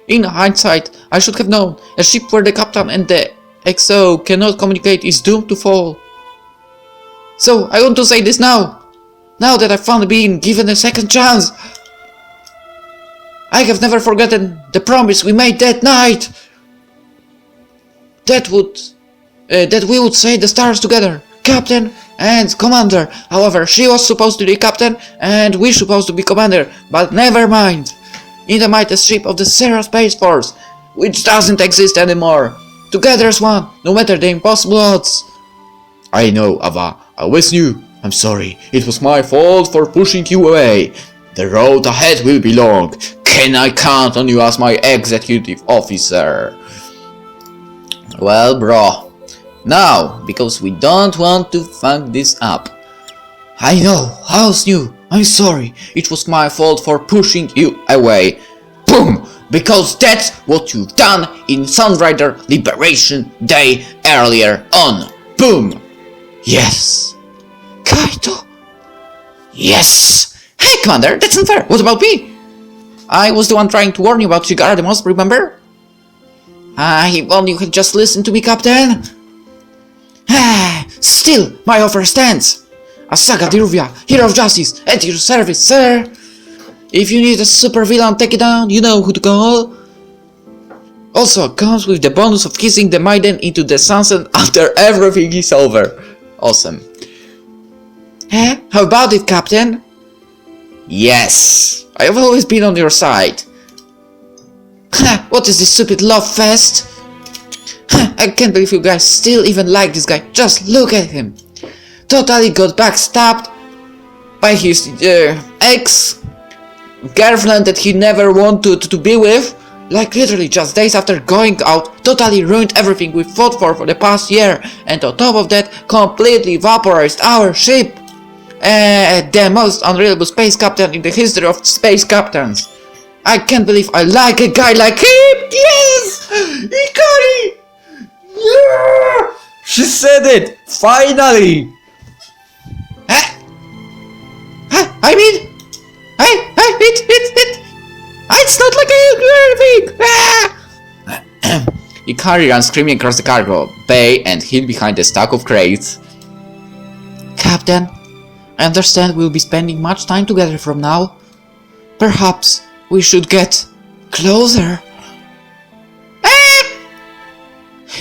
In hindsight, I should have known a ship where the captain and the XO cannot communicate is doomed to fall. So I want to say this now. Now that I've finally been given a second chance. I have never forgotten the promise we made that night. That we would say the stars together, Captain and Commander. However, she was supposed to be Captain and we supposed to be Commander, but never mind. In the mightiest ship of the Sarah Space Force, which doesn't exist anymore. Together as one, no matter the impossible odds. I know, Ava. I always knew. I'm sorry. It was my fault for pushing you away. The road ahead will be long. Can I count on you as my executive officer? Well, bro, Now, because we don't want to fuck this up. I know, I was new. I'm sorry. It was my fault for pushing you away. Boom! Because that's what you've done in Sunrider Liberation Day earlier on. Boom! Yes. Kaito? Yes! Hey, Commander, that's unfair. What about me? I was the one trying to warn you about Shigara the Most, remember? If only you had just listened to me, Captain. Still, my offer stands. Asaga Diruvia, hero of justice, at your service, sir. If you need a super villain, take it down, you know who to call. Also, comes with the bonus of kissing the maiden into the sunset after everything is over. Awesome. How about it, Captain? Yes, I have always been on your side. What is this stupid love fest? I can't believe you guys still even like this guy. Just look at him. Totally got backstabbed by his ex-girlfriend that he never wanted to be with. Like literally just days after going out, totally ruined everything we fought for the past year. And on top of that, completely vaporized our ship. The most unreliable space captain in the history of space captains. I can't believe I like a guy like him! Yes! Ikari! Yeah! She said it! Finally! I mean... It's not like anything! Ikari ran screaming across the cargo bay and hid behind a stack of crates. Captain, I understand we'll be spending much time together from now. Perhaps we should get closer.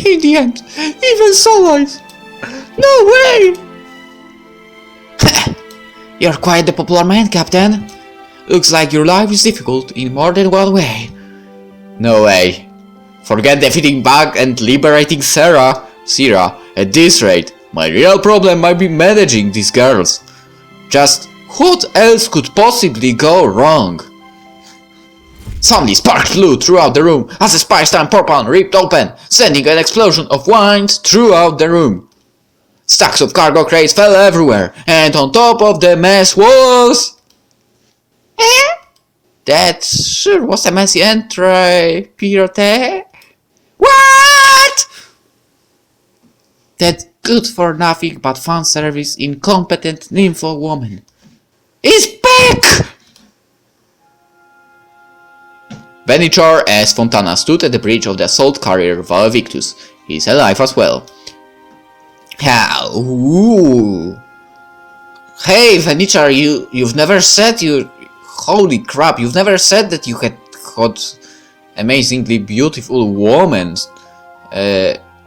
In the end, even Sunrise. No way! You're quite the popular man, Captain. Looks like your life is difficult in more than one way. No way. Forget defeating Bug and liberating Sierra. At this rate, my real problem might be managing these girls. Just what else could possibly go wrong? Suddenly sparks flew throughout the room as a space-time portal ripped open, sending an explosion of wines throughout the room. Stacks of cargo crates fell everywhere, and on top of the mess was... That sure was a messy entry, Pirate. What? That good for nothing but fan service incompetent nympho woman is back! Venichor as Fontana stood at the bridge of the assault carrier Valavictus. He's alive as well. Ooh. Hey Venichor, you've never said you... Holy crap, you've never said that you had got amazingly beautiful women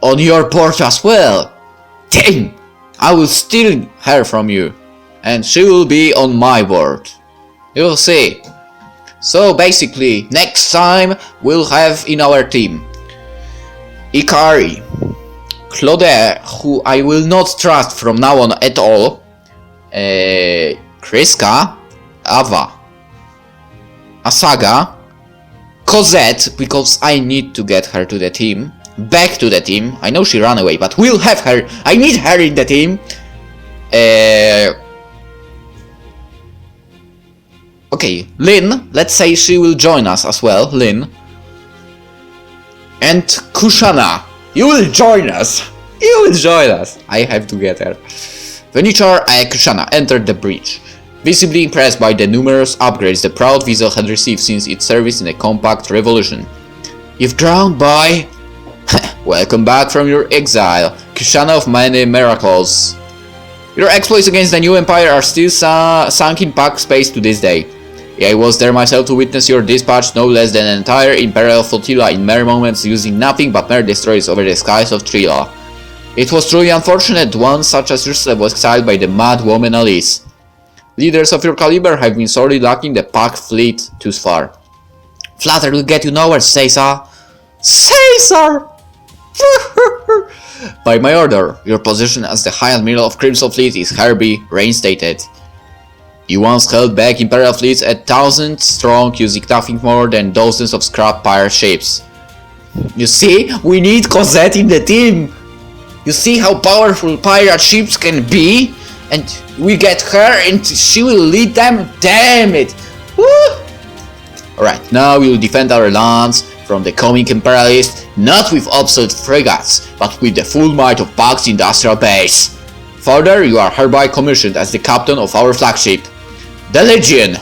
on your port as well. Damn! I will steal her from you. And she will be on my board. You'll see. So basically, next time we'll have in our team Ikari, Claude, who I will not trust from now on at all, Kriska, Ava, Asaga, Cosette, because I need to get her to the team, back to the team. I know she ran away, but we'll have her. I need her in the team. Okay, Lynn, let's say she will join us as well, Lynn. And Kushana, you will join us. You will join us. I have to get her. Venichor and Kushana entered the breach, visibly impressed by the numerous upgrades the proud vessel had received since its service in a compact revolution. You've drowned, boy. Welcome back from your exile, Kushana of many miracles. Your exploits against the new empire are still sunk in packed space to this day. I was there myself to witness your dispatch no less than an entire imperial flotilla in mere moments using nothing but mere destroyers over the skies of Trilla. It was truly unfortunate one such as yourself was exiled by the mad woman Alice. Leaders of your caliber have been sorely lacking the pack fleet too far. Flatter will get you nowhere, Caesar. Caesar! By my order, your position as the High Admiral of Crimson Fleet is hereby reinstated. You once held back Imperial fleets at 1,000 strong using nothing more than dozens of scrap pirate ships. You see, we need Cosette in the team! You see how powerful pirate ships can be? And we get her and she will lead them? Damn it! Woo! Alright, now we will defend our lands from the coming Imperialists, not with obsolete frigates, but with the full might of Pact's industrial base. Further, you are hereby commissioned as the captain of our flagship, the Legion.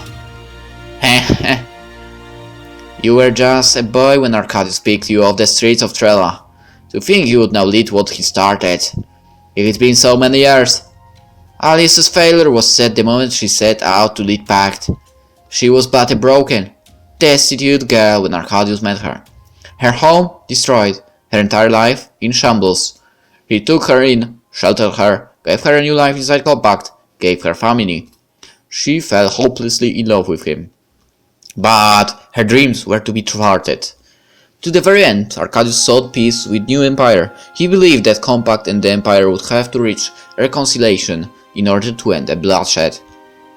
You were just a boy when Arcadius picked you off the streets of Trella. To think you would now lead what he started. It has been so many years. Alice's failure was set the moment she set out to lead Pact. She was but a broken, destitute girl when Arcadius met her. Her home destroyed, her entire life in shambles. He took her in, sheltered her, gave her a new life inside Compact, gave her family. She fell hopelessly in love with him. But her dreams were to be thwarted. To the very end, Arcadius sought peace with New Empire. He believed that Compact and the Empire would have to reach reconciliation in order to end the bloodshed,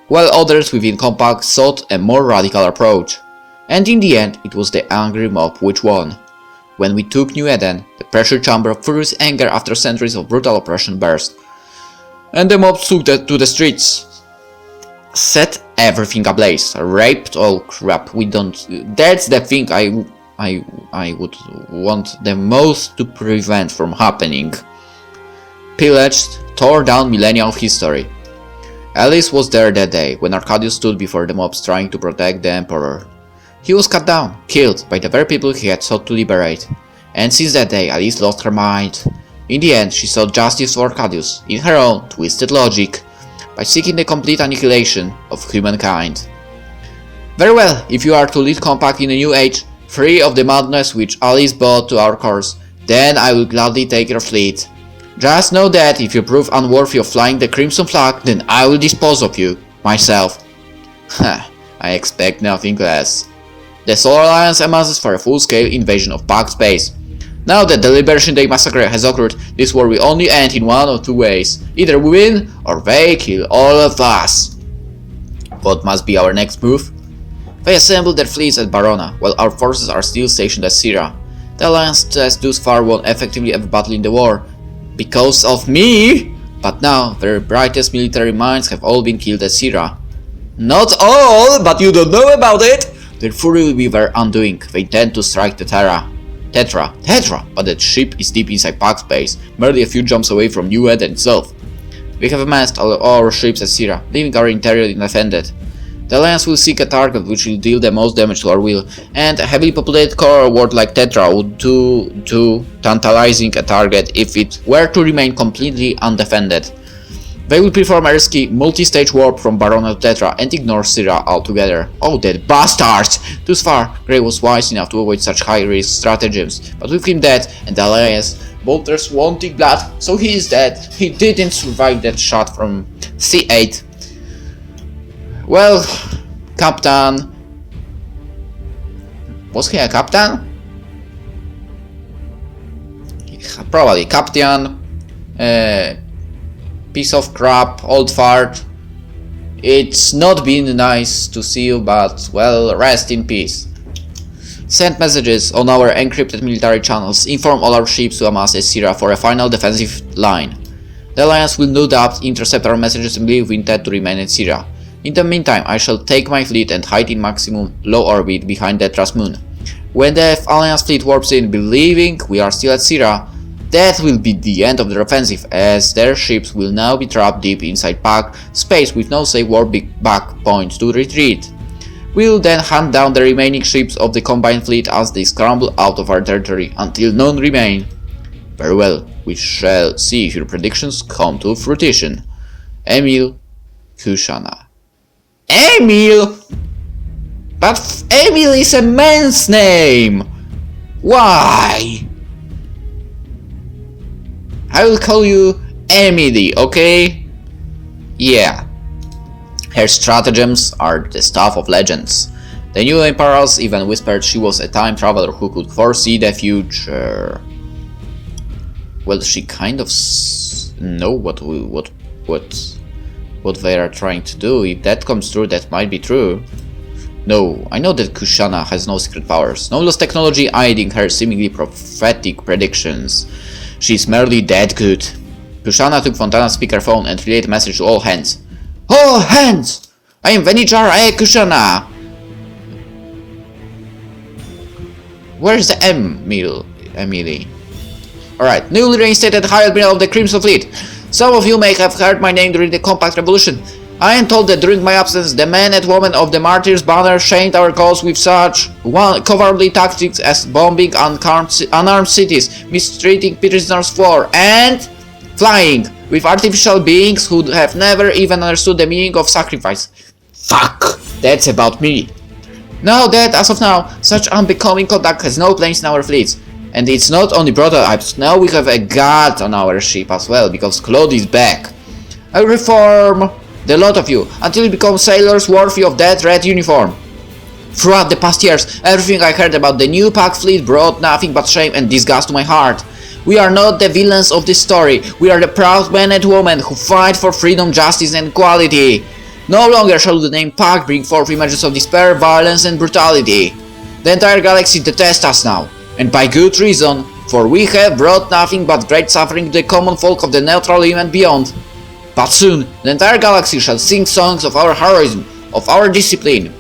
while others within Compact sought a more radical approach. And in the end, it was the angry mob which won. When we took New Eden, the pressure chamber of furious anger after centuries of brutal oppression burst, and the mob took to the streets. Set everything ablaze, raped all crap. That's the thing I would want the most to prevent from happening. Pillaged, tore down millennia of history. Alice was there that day when Arcadius stood before the mobs trying to protect the Emperor. He was cut down, killed by the very people he had sought to liberate. And since that day, Alice lost her mind. In the end, she sought justice for Arcadius, in her own twisted logic, by seeking the complete annihilation of humankind. Very well, if you are to lead Compact in a new age, free of the madness which Alice brought to our course, then I will gladly take your fleet. Just know that if you prove unworthy of flying the Crimson Flag, then I will dispose of you, myself. I expect nothing less. The Solar Alliance amasses for a full-scale invasion of Pact space. Now that the Liberation Day massacre has occurred, this war will only end in one of two ways. Either we win, or they kill all of us. What must be our next move? They assembled their fleets at Barona, while our forces are still stationed at Syra. The Alliance has thus far won effectively every battle in the war, because of me! But now, their brightest military minds have all been killed at Syra. Not all, but you don't know about it! Their fury will be their undoing. They intend to strike the Tetra, but that ship is deep inside Pact space, merely a few jumps away from New Eden itself. We have amassed all our ships at Syra, leaving our interior undefended. The Alliance will seek a target which will deal the most damage to our will, and a heavily populated core world like Tetra would do too tantalizing a target if it were to remain completely undefended. They will perform a risky multi-stage warp from Barona to Tetra and ignore Syra altogether. Oh, that bastards! Thus far, Grey was wise enough to avoid such high-risk stratagems, but with him dead and the Alliance bolters wanting blood, so he is dead. He didn't survive that shot from C8. Well, Captain... Was he a Captain? Probably Captain. Piece of crap, old fart. It's not been nice to see you, but, well, rest in peace. Send messages on our encrypted military channels. Inform all our ships to amass at Syra for a final defensive line. The Alliance will no doubt intercept our messages and believe we intend to remain at Syra. In the meantime, I shall take my fleet and hide in maximum low orbit behind Tetra's moon. When the Alliance fleet warps in, believing we are still at Syra, that will be the end of their offensive, as their ships will now be trapped deep inside Pact space with no safe warp back points to retreat. We'll then hunt down the remaining ships of the combined fleet as they scramble out of our territory until none remain. Very well, we shall see if your predictions come to fruition. Emil Kushana. Emil! But Emil is a man's name! Why? I will call you Emily, okay? Yeah. Her stratagems are the stuff of legends. The new Empress even whispered she was a time traveler who could foresee the future. Well, she kind of know what they are trying to do. If that comes true, that might be true. No, I know that Kushana has no secret powers, no lost technology aiding her seemingly prophetic predictions. She's merely that good. Kushana took Fontana's speakerphone and relayed a message to all hands. All hands! I am Venijar Kushana! Where's the Emily? Alright, newly reinstated High Admiral of the Crimson Fleet. Some of you may have heard my name during the Compact Revolution. I am told that during my absence, the men and women of the Martyrs' banner shamed our cause with such cowardly tactics as bombing unarmed cities, mistreating prisoners of war, and flying with artificial beings who have never even understood the meaning of sacrifice. Fuck! That's about me. Now that, as of now, such unbecoming conduct has no place in our fleets. And it's not only prototypes, now we have a god on our ship as well, because Claude is back. I reform the lot of you, until you become sailors worthy of that red uniform. Throughout the past years, everything I heard about the new Pack fleet brought nothing but shame and disgust to my heart. We are not the villains of this story, we are the proud men and women who fight for freedom, justice and equality. No longer shall the name Pack bring forth images of despair, violence and brutality. The entire galaxy detests us now, and by good reason, for we have brought nothing but great suffering to the common folk of the neutral rim and beyond. But soon, the entire galaxy shall sing songs of our heroism, of our discipline.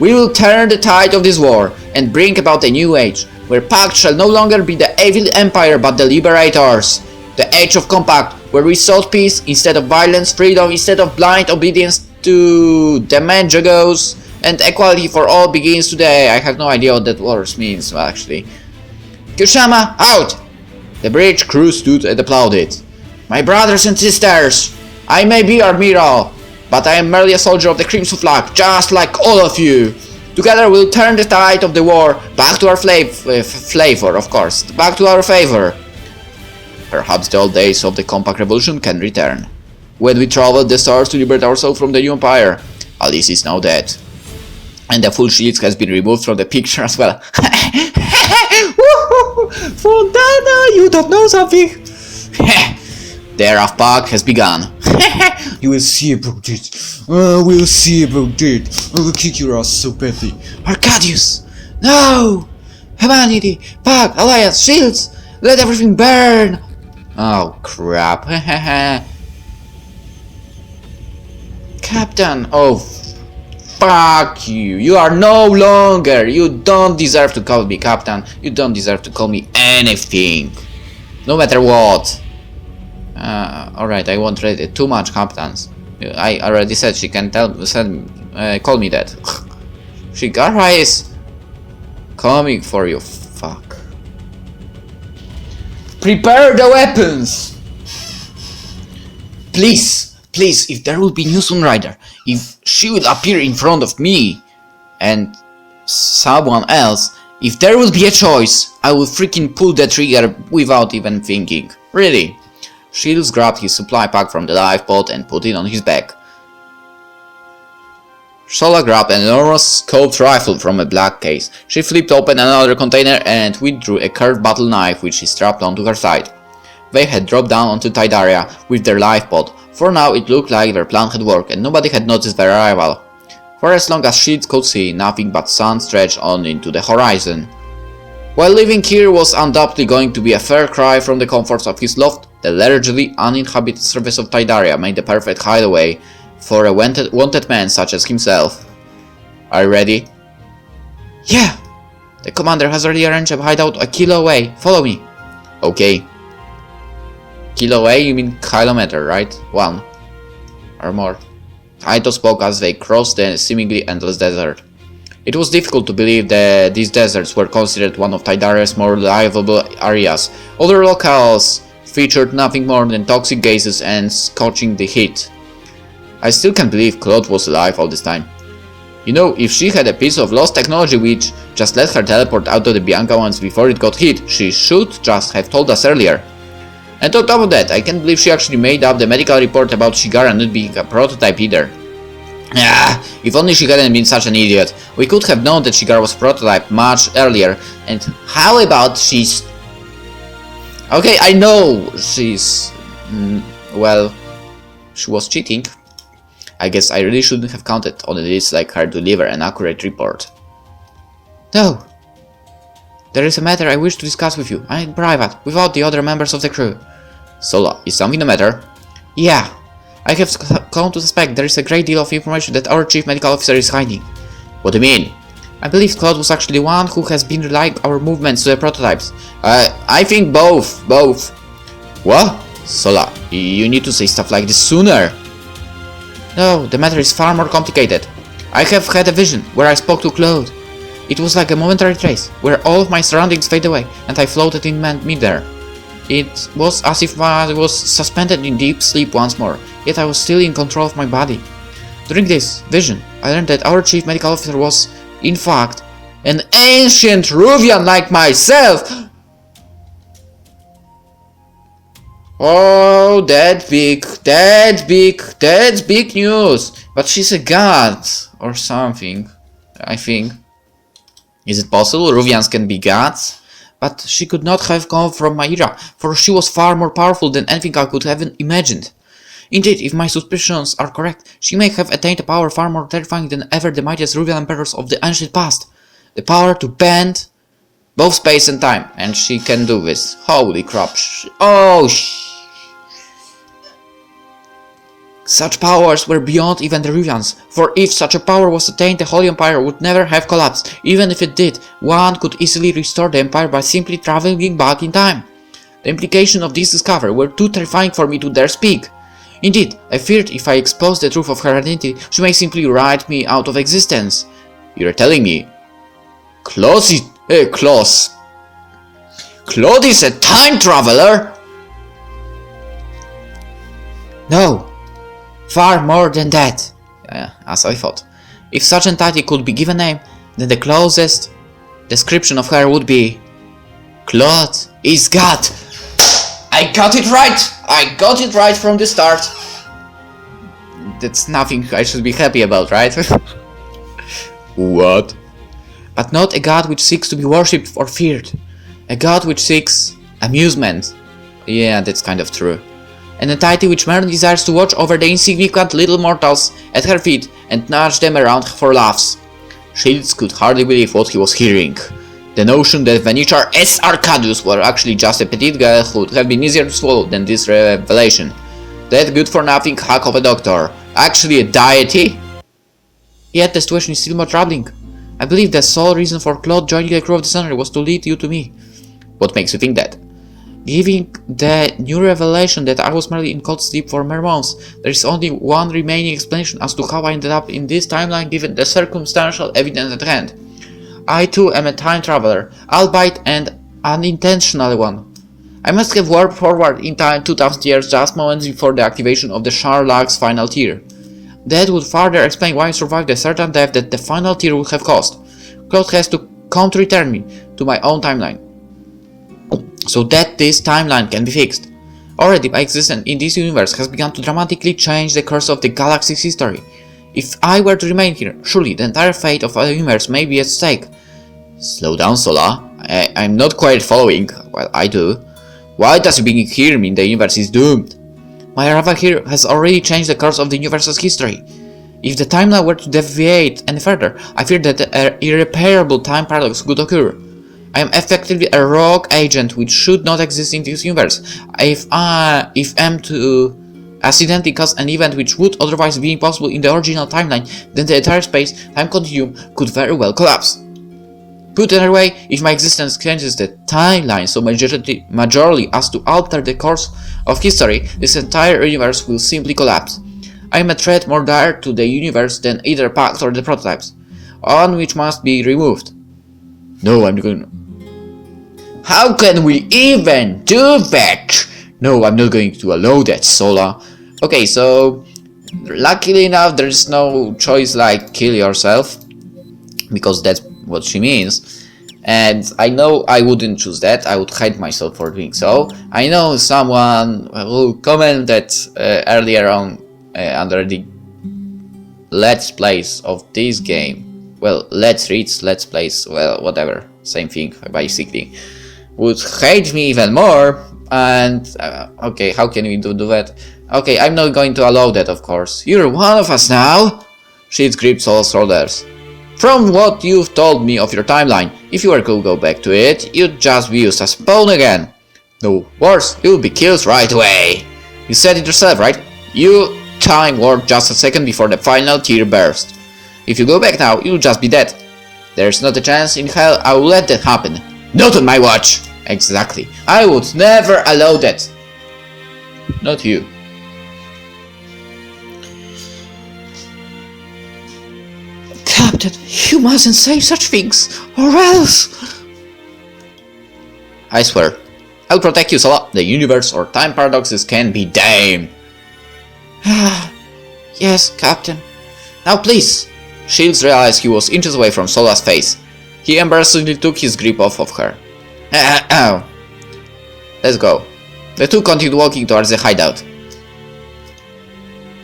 We will turn the tide of this war, and bring about a new age, where Pact shall no longer be the evil empire but the liberators. The age of Compact, where we sought peace instead of violence, freedom instead of blind obedience to the manjagos, and equality for all begins today. I have no idea what that word means, well, actually. Kushama, out! The bridge crew stood and applauded. My brothers and sisters, I may be Admiral, but I am merely a soldier of the Crimson Flag, just like all of you. Together we'll turn the tide of the war back to our flavor, of course, back to our favor. Perhaps the old days of the Compact Revolution can return, when we traveled the stars to liberate ourselves from the new empire. Alice is now dead, and the full shield has been removed from the picture as well. Fontana, you don't know something? The era of Pack has begun. You will see about it. We'll see about it. I will kick your ass so badly. Arcadius! No! Humanity! Pack! Alliance! Shields! Let everything burn! Oh crap. Captain! Oh, fuck you. You are no longer. You don't deserve to call me Captain. You don't deserve to call me anything. No matter what. Alright, I won't read it. Too much captains. I already said she can call me that. Shigara is coming for you. Fuck. Prepare the weapons! Please, please, if there will be new Sunrider, if she will appear in front of me and someone else, if there will be a choice, I will freaking pull the trigger without even thinking. Really. Shields grabbed his supply pack from the lifeboat and put it on his back. Shola grabbed an enormous scoped rifle from a black case. She flipped open another container and withdrew a curved battle knife which she strapped onto her side. They had dropped down onto Tidaria with their lifeboat. For now it looked like their plan had worked and nobody had noticed their arrival. For as long as Shields could see, nothing but sun stretched on into the horizon. While living here was undoubtedly going to be a far cry from the comforts of his loft, the largely uninhabited surface of Tidaria made the perfect hideaway for a wanted man such as himself. Are you ready? Yeah! The commander has already arranged a hideout a kilo away. Follow me. Okay. Kilo away, you mean kilometer, right? 1. Or more. Aito spoke as they crossed the seemingly endless desert. It was difficult to believe that these deserts were considered one of Tidaria's more livable areas. Other locales featured nothing more than toxic gases and scorching the heat. I still can't believe Claude was alive all this time. You know, if she had a piece of lost technology which just let her teleport out of the Bianca once before it got hit, she should just have told us earlier. And on top of that, I can't believe she actually made up the medical report about Shigara not being a prototype either. Ah, if only she hadn't been such an idiot. We could have known that Shigara was a prototype much earlier. And how about she's... Okay, I know she's... well, she was cheating. I guess I really shouldn't have counted on a list like her to deliver an accurate report. No. There is a matter I wish to discuss with you, in private, without the other members of the crew. Sola, is something the matter? Yeah. I have come to suspect there is a great deal of information that our chief medical officer is hiding. What do you mean? I believe Claude was actually the one who has been relaying our movements to the prototypes. I think both. What? Sola, you need to say stuff like this sooner. No, the matter is far more complicated. I have had a vision where I spoke to Claude. It was like a momentary trace, where all of my surroundings fade away, and I floated in midair. It was as if I was suspended in deep sleep once more, yet I was still in control of my body. During this vision, I learned that our chief medical officer was, in fact, an ancient Ruvian like myself! Oh, that's big news! But she's a god, or something, I think. Is it possible Ruvians can be gods? But she could not have come from my era, for she was far more powerful than anything I could have imagined. Indeed, if my suspicions are correct, she may have attained a power far more terrifying than ever the mightiest Ruvian emperors of the ancient past. The power to bend both space and time, and she can do this. Holy crap. Such powers were beyond even the Ruvians, for if such a power was attained, the Holy Empire would never have collapsed. Even if it did, one could easily restore the Empire by simply traveling back in time. The implications of this discovery were too terrifying for me to dare speak. Indeed, I feared if I exposed the truth of her identity, she may simply write me out of existence. You're telling me Claude is a time traveler? No. Far more than that, as I thought. If such entity could be given a name, then the closest description of her would be Claude is God. I got it right from the start. That's nothing I should be happy about, right? What? But not a god which seeks to be worshipped or feared. A god which seeks amusement. Yeah, that's kind of true. An entity which merely desires to watch over the insignificant little mortals at her feet and nudge them around for laughs. Shields could hardly believe what he was hearing. The notion that Venetia S. Arcadius were actually just a petite girl would have been easier to swallow than this revelation. That good-for-nothing hack of a doctor, actually a deity? Yet the situation is still more troubling. I believe the sole reason for Claude joining the crew of the Sunrider was to lead you to me. What makes you think that? Given the new revelation that I was merely in cold sleep for mere months, there is only one remaining explanation as to how I ended up in this timeline given the circumstantial evidence at hand. I too am a time traveler, albeit an unintentional one. I must have warped forward in time 2000 years just moments before the activation of the Sharlag's final tier. That would further explain why I survived the certain death that the final tier would have caused. Claude has to come to return me to my own timeline, so that this timeline can be fixed. Already my existence in this universe has begun to dramatically change the course of the galaxy's history. If I were to remain here, surely the entire fate of the universe may be at stake. Slow down, Sola. I'm not quite following. Well, I do. Why does being here mean the universe is doomed? My arrival here has already changed the course of the universe's history. If the timeline were to deviate any further, I fear that an irreparable time paradox could occur. I am effectively a rogue agent which should not exist in this universe. If I am to accidentally cause an event which would otherwise be impossible in the original timeline, then the entire space-time continuum could very well collapse. Put another way, if my existence changes the timeline so majorly as to alter the course of history, this entire universe will simply collapse. I am a threat more dire to the universe than either Pact or the prototypes, on which must be removed. No, I'm going. How can we even do that? No, I'm not going to allow that, Sola. Okay, so luckily enough, there's no choice like kill yourself, because that's what she means. And I know I wouldn't choose that. I would hate myself for doing so. I know someone who commented earlier on under the Let's Plays of this game. Well, Let's Reads, Let's Plays, well, whatever, same thing, basically, would hate me even more, and, okay, how can we do that? Okay, I'm not going to allow that, of course. You're one of us now! She gripped Sol's shoulders. From what you've told me of your timeline, if you were to go back to it, you'd just be used as a pawn again. No, worse, you'll be killed right away. You said it yourself, right? You time warp just a second before the final tear burst. If you go back now, you'll just be dead. There's not a chance in hell I will let that happen. Not on my watch! Exactly. I would never allow that. Not you. Captain, you mustn't say such things, or else... I swear. I'll protect you, Sola. The universe or time paradoxes can be damned. Yes, Captain. Now please. Shields realized he was inches away from Sola's face. He embarrassingly took his grip off of her. Let's go. The two continued walking towards the hideout.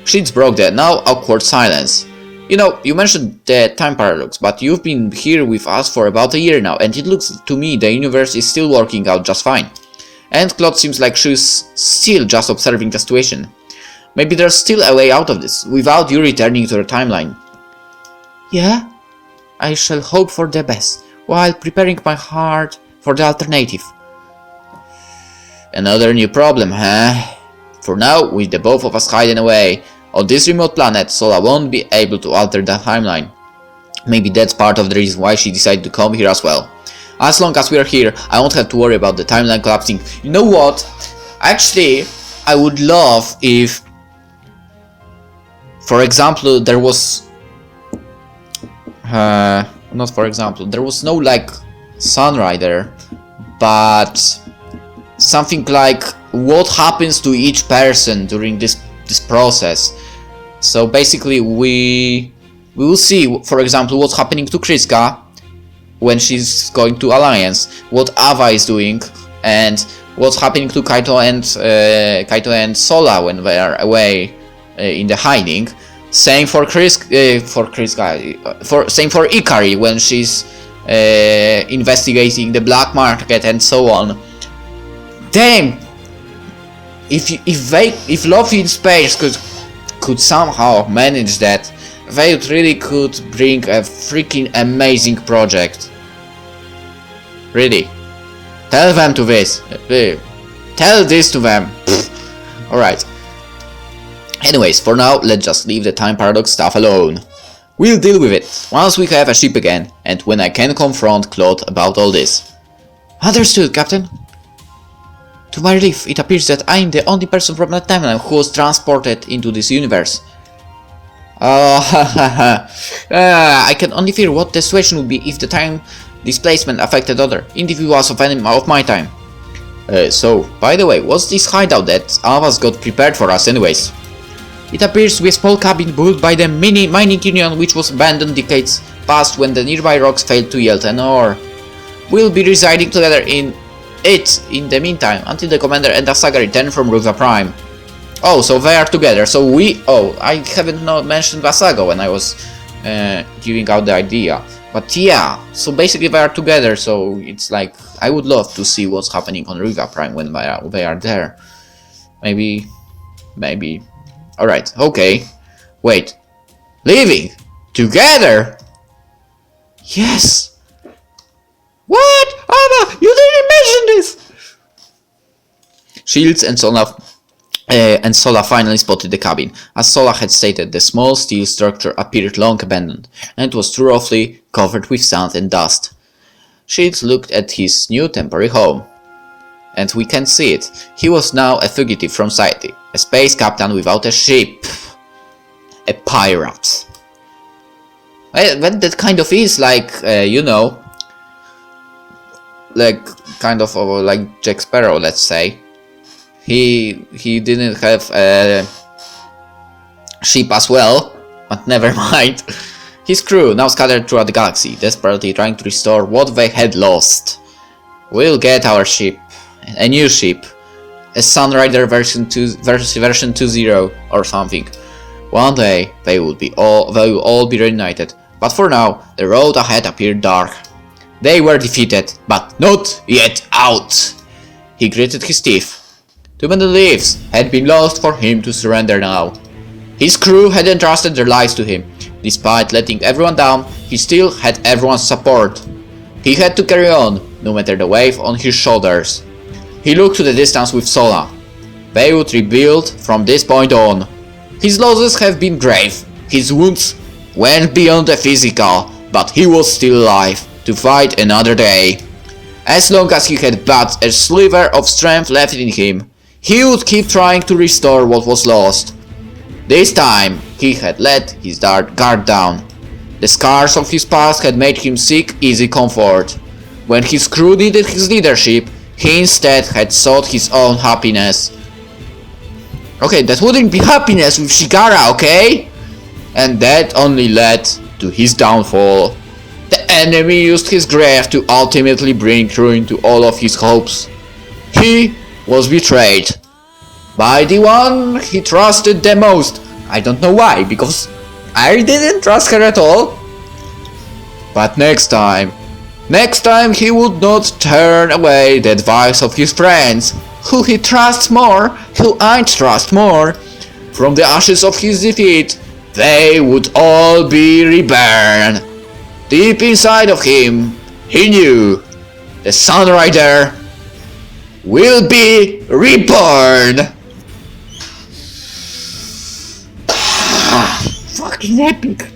Shields broke the now awkward silence. You know, you mentioned the time paradox, but you've been here with us for about a year now, and it looks to me the universe is still working out just fine. And Claude seems like she's still just observing the situation. Maybe there's still a way out of this, without you returning to the timeline. Yeah? I shall hope for the best, while preparing my heart for the alternative. Another new problem, huh? For now, with the both of us hiding away on this remote planet, Sola won't be able to alter the timeline. Maybe that's part of the reason why she decided to come here as well. As long as we're here, I won't have to worry about the timeline collapsing. You know what? Actually, I would love if, for example, there was... not for example, there was no like Sunrider, but something like what happens to each person during this process. So basically we will see, for example, what's happening to Kriska when she's going to Alliance, what Ava is doing, and what's happening to Kaito and Sola when they are away in the hiding. Same for same for Ikari when she's investigating the black market and so on. Damn! If Love in Space could somehow manage that, they really could bring a freaking amazing project. Really. Tell them to this. Tell this to them. Alright. Anyways, for now, let's just leave the time paradox stuff alone. We'll deal with it once we have a ship again, and when I can confront Claude about all this. Understood, Captain. To my relief, it appears that I am the only person from that timeline who was transported into this universe. I can only fear what the situation would be if the time displacement affected other individuals of my time. So, by the way, what's this hideout that Ava's got prepared for us anyways? It appears to be a small cabin built by the mining union which was abandoned decades past when the nearby rocks failed to yield an ore. We'll be residing together in it in the meantime until the commander and Asaga return from Ruva Prime. Oh, so they are together. So I haven't mentioned Asaga when I was giving out the idea. But yeah, so basically they are together, so it's like I would love to see what's happening on Ruva Prime when they are there. Maybe. Alright, okay. Wait. Living? Together? Yes! What? Ava, you didn't mention this! Shields and Sola finally spotted the cabin. As Sola had stated, the small steel structure appeared long abandoned, and was thoroughly covered with sand and dust. Shields looked at his new temporary home. And we can see it. He was now a fugitive from society, a space captain without a ship. A pirate. That kind of is like, you know, like kind of like Jack Sparrow, let's say. He didn't have a ship as well, but never mind. His crew now scattered throughout the galaxy, desperately trying to restore what they had lost. We'll get our ship. A new ship, a Sunrider version 2.0 or something. One day they will all be reunited, but for now the road ahead appeared dark. They were defeated, but not yet out. He gritted his teeth. Too many lives had been lost for him to surrender now. His crew had entrusted their lives to him. Despite letting everyone down, he still had everyone's support. He had to carry on, no matter the weight on his shoulders. He looked to the distance with Sola. They would rebuild from this point on. His losses have been grave. His wounds went beyond the physical, but he was still alive to fight another day. As long as he had but a sliver of strength left in him, he would keep trying to restore what was lost. This time, he had let his guard down. The scars of his past had made him seek easy comfort. When his crew needed his leadership, he instead had sought his own happiness. Okay, that wouldn't be happiness with Shigara, okay? And that only led to his downfall. The enemy used his grave to ultimately bring ruin to all of his hopes. He was betrayed by the one he trusted the most. I don't know why, because I didn't trust her at all. But next time he would not turn away the advice of his friends, who he trusts more, who I trust more. From the ashes of his defeat, they would all be reborn. Deep inside of him, he knew the Sunrider will be reborn. Fucking epic.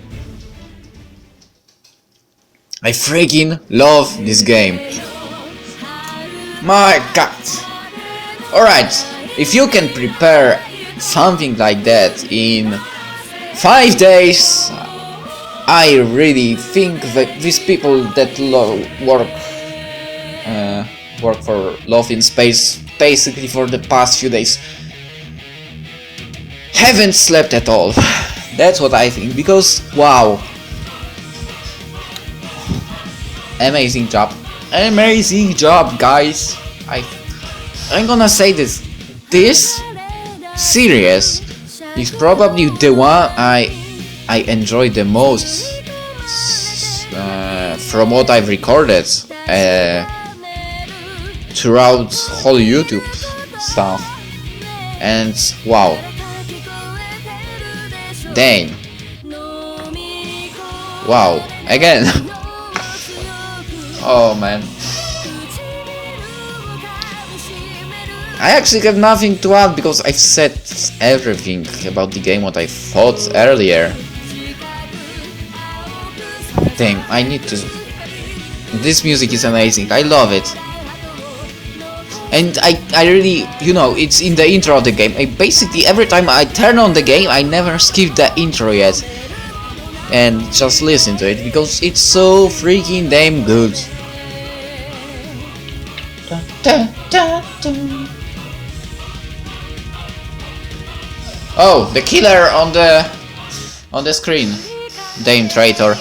I freaking love this game. My god. Alright, if you can prepare something like that in 5 days, I really think that these people that work for Love in Space basically for the past few days haven't slept at all. That's what I think, because wow, amazing job guys. I'm gonna say this series is probably the one I enjoy the most from what I've recorded throughout whole YouTube stuff. And wow, dang, wow, again. Oh man, I actually have nothing to add because I've said everything about the game what I thought earlier. Dang, I need to... This music is amazing, I love it. And I really, you know, it's in the intro of the game. I basically, every time I turn on the game, I never skip the intro yet. And just listen to it, because it's so freaking damn good. Dun, dun, dun, dun. Oh, the killer on the screen. Damn traitor.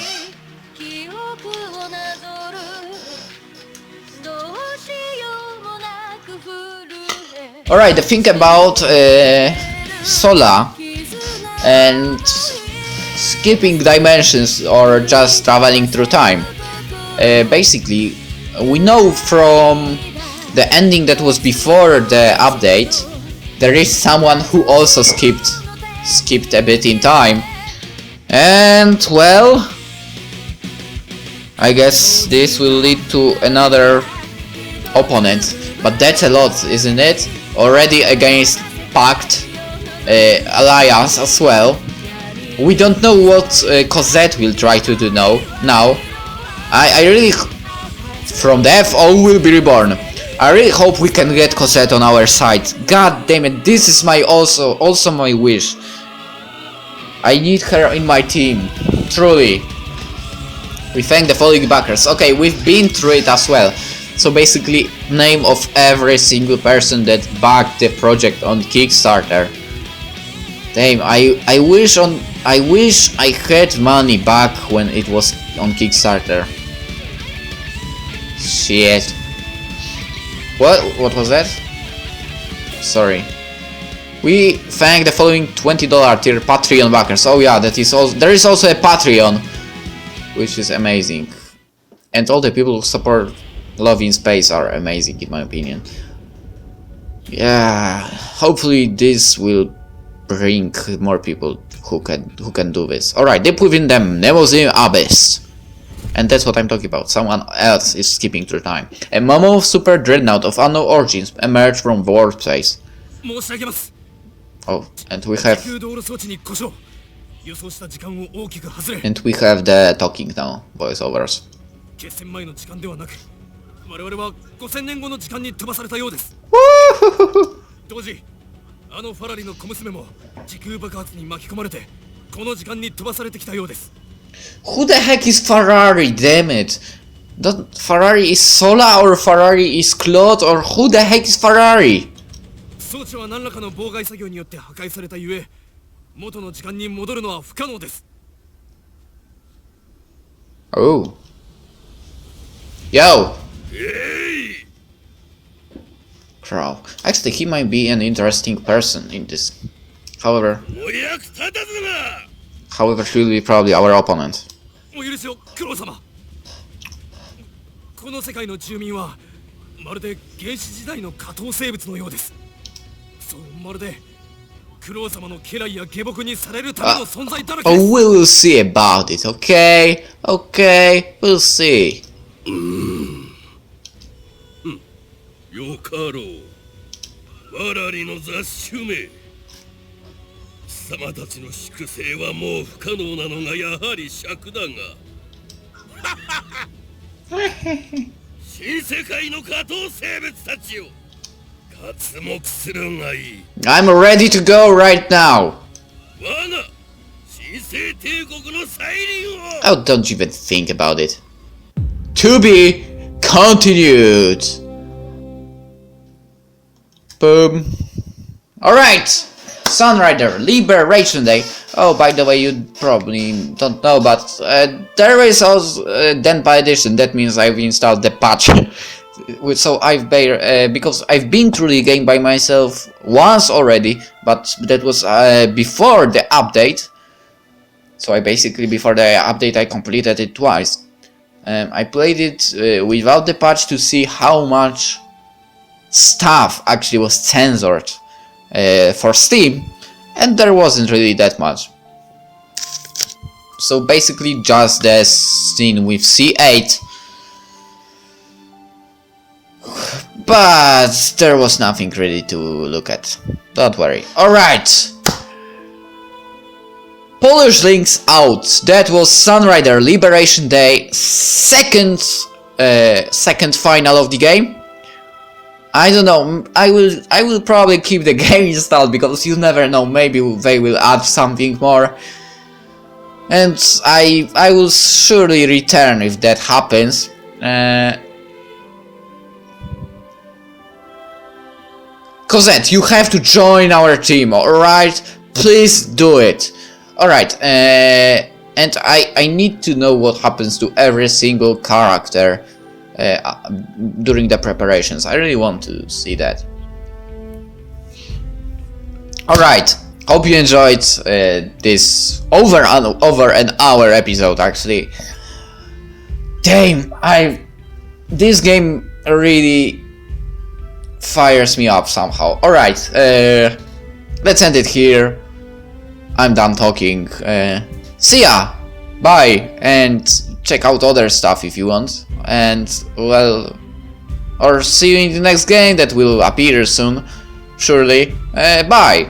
Alright, the thing about Sola and skipping dimensions or just traveling through time. Basically, we know from the ending that was before the update, there is someone who also skipped a bit in time. And well, I guess this will lead to another opponent, but that's a lot, isn't it? Already against Pact Alliance as well. We don't know what Cosette will try to do now. I really, from death all will be reborn. I really hope we can get Cosette on our side. God damn it, this is my also my wish. I need her in my team, truly. We thank the following backers. Okay, we've been through it as well. So basically, name of every single person that backed the project on Kickstarter. Damn, I wish I had money back when it was on Kickstarter. Shit. What was that? Sorry. We thank the following $20 tier Patreon backers. Oh yeah, that is also, there is also a Patreon, which is amazing. And all the people who support Love in Space are amazing in my opinion. Yeah, hopefully this will bring more people who can do this. Alright, deep within them, Nemosim Abyss. And that's what I'm talking about. Someone else is skipping through time. A Momo Super Dreadnought of unknown origins emerged from the warp space. Oh, and we have the talking now, voiceovers. 決戦前の時間ではなく、我々は5000年後の時間に飛ばされたようです。当時、あのファラリの小娘も時空爆発に巻き込まれて、この時間に飛ばされてきたようです。Who the heck is Ferrari? Damn it! That Ferrari is Sola or Ferrari is Claude or who the heck is Ferrari? 装置は何らかの妨害作業によって破壊されたゆえ、元の時間に戻るのは不可能です。Oh. Yo! Crow. Actually, he might be an interesting person in this. However, he will be probably our opponent. お許しを、クロウ様。この世界の住民はまるで原始時代の下等生物のようです。そう、まるでクロウ様の家来や下僕にされるための存在だらけです。Oh, we will see about it, okay? Okay, we'll see. よかろう。我らりの雑種め。貴様たちの粛清はもう不可能なのがやはり尺だが。新世界の下等生物たちよ。活目するがいい。I'm ready to go right now. 我が新生帝国の再臨を。Oh, don't even think about it. To be continued. Boom. Alright. Sunrider Liberation Day. Oh, by the way, you probably don't know, but there is also Denpa edition. That means I've installed the patch. So because I've been through the game by myself once already, but that was before the update. So before the update I completed it twice. I played it without the patch to see how much stuff actually was censored for Steam, and there wasn't really that much. So basically just the scene with C8, but there was nothing really to look at. Don't worry. Alright! PolishLynx out. That was Sunrider Liberation Day, second final of the game. I don't know. I will probably keep the game installed because you never know. Maybe they will add something more, and I will surely return if that happens. Cosette, you have to join our team. All right, please do it. All right, and I need to know what happens to every single character during the preparations. I really want to see that. Alright, hope you enjoyed this over an hour episode actually. Damn, this game really fires me up somehow. Alright, let's end it here. I'm done talking. See ya! Bye! And check out other stuff if you want. And, well, or see you in the next game that will appear soon, surely. Bye!